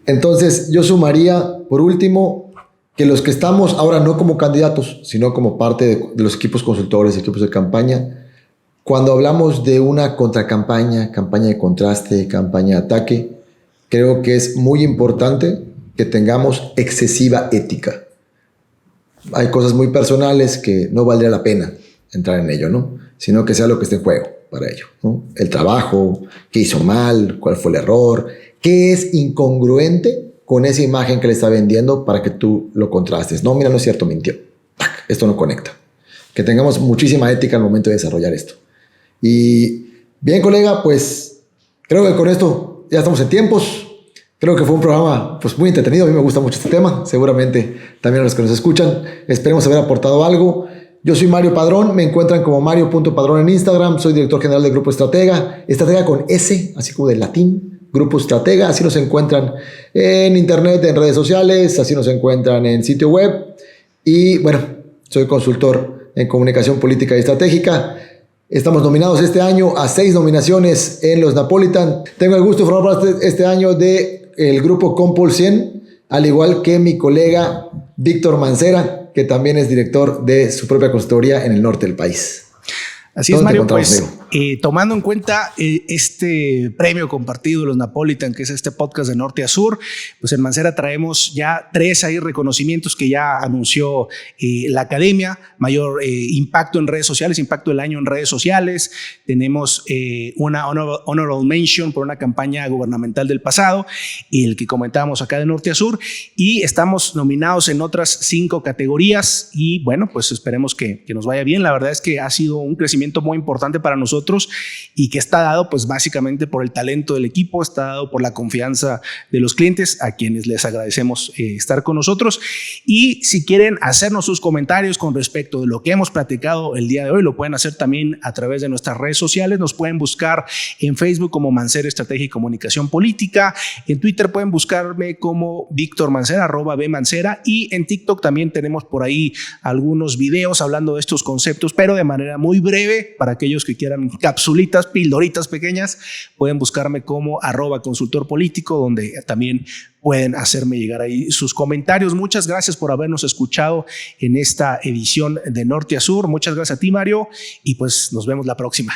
B: Entonces yo sumaría, por último, que los que estamos ahora no como candidatos, sino como parte de los equipos consultores, equipos de campaña, cuando hablamos de una contracampaña, campaña de contraste, campaña de ataque, creo que es muy importante que tengamos excesiva ética. Hay cosas muy personales que no valdría la pena entrar en ello, ¿no? Sino que sea lo que esté en juego para ello, ¿no? El trabajo, qué hizo mal, cuál fue el error, qué es incongruente con esa imagen que le está vendiendo para que tú lo contrastes. No, mira, no es cierto, mintió. Esto no conecta. Que tengamos muchísima ética al momento de desarrollar esto. Y bien, colega, pues creo que con esto ya estamos en tiempos. Creo que fue un programa pues, muy entretenido. A mí me gusta mucho este tema. Seguramente también a los que nos escuchan. Esperemos haber aportado algo. Yo soy Mario Padrón. Me encuentran como Mario.Padrón en Instagram. Soy director general del Grupo Estratega. Estratega con S, así como de latín. Grupo Estratega. Así nos encuentran en internet, en redes sociales. Así nos encuentran en sitio web. Y bueno, soy consultor en comunicación política y estratégica. Estamos nominados este año a 6 nominaciones en los Napolitan. Tengo el gusto de formar parte este año del grupo Compol 100, al igual que mi colega Víctor Mancera, que también es director de su propia consultoría en el norte del país.
A: Así es, Mario, pues tomando en cuenta este premio compartido de los Napolitan, que es este podcast de norte a sur, pues en Mancera traemos ya 3 ahí reconocimientos que ya anunció la academia: mayor impacto en redes sociales, impacto del año en redes sociales. Tenemos una honorable mention por una campaña gubernamental del pasado, el que comentábamos acá de norte a sur, y estamos nominados en otras 5 categorías y bueno, pues esperemos que nos vaya bien. La verdad es que ha sido un crecimiento muy importante para nosotros y que está dado pues básicamente por el talento del equipo, está dado por la confianza de los clientes, a quienes les agradecemos estar con nosotros. Y si quieren hacernos sus comentarios con respecto de lo que hemos platicado el día de hoy, lo pueden hacer también a través de nuestras redes sociales. Nos pueden buscar en Facebook como Mancera Estrategia y Comunicación Política, en Twitter pueden buscarme como Víctor Mancera, @bmancera, y en TikTok también tenemos por ahí algunos videos hablando de estos conceptos, pero de manera muy breve. Para aquellos que quieran capsulitas, pildoritas pequeñas, pueden buscarme como @consultor político, donde también pueden hacerme llegar ahí sus comentarios. Muchas gracias por habernos escuchado en esta edición de Norte a Sur. Muchas gracias a ti, Mario, y pues nos vemos la próxima.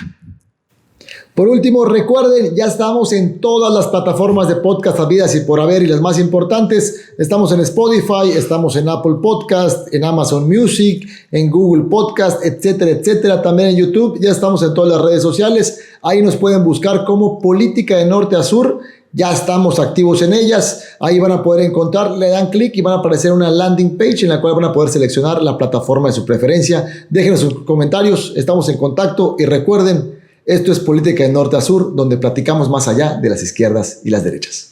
B: Por último, recuerden, ya estamos en todas las plataformas de podcast habidas y por haber, y las más importantes. Estamos en Spotify, estamos en Apple Podcast, en Amazon Music, en Google Podcast, etcétera, etcétera. También en YouTube, ya estamos en todas las redes sociales. Ahí nos pueden buscar como Política de Norte a Sur. Ya estamos activos en ellas. Ahí van a poder encontrar, le dan clic y van a aparecer una landing page en la cual van a poder seleccionar la plataforma de su preferencia. Déjenos sus comentarios, estamos en contacto y recuerden, esto es Política de Norte a Sur, donde platicamos más allá de las izquierdas y las derechas.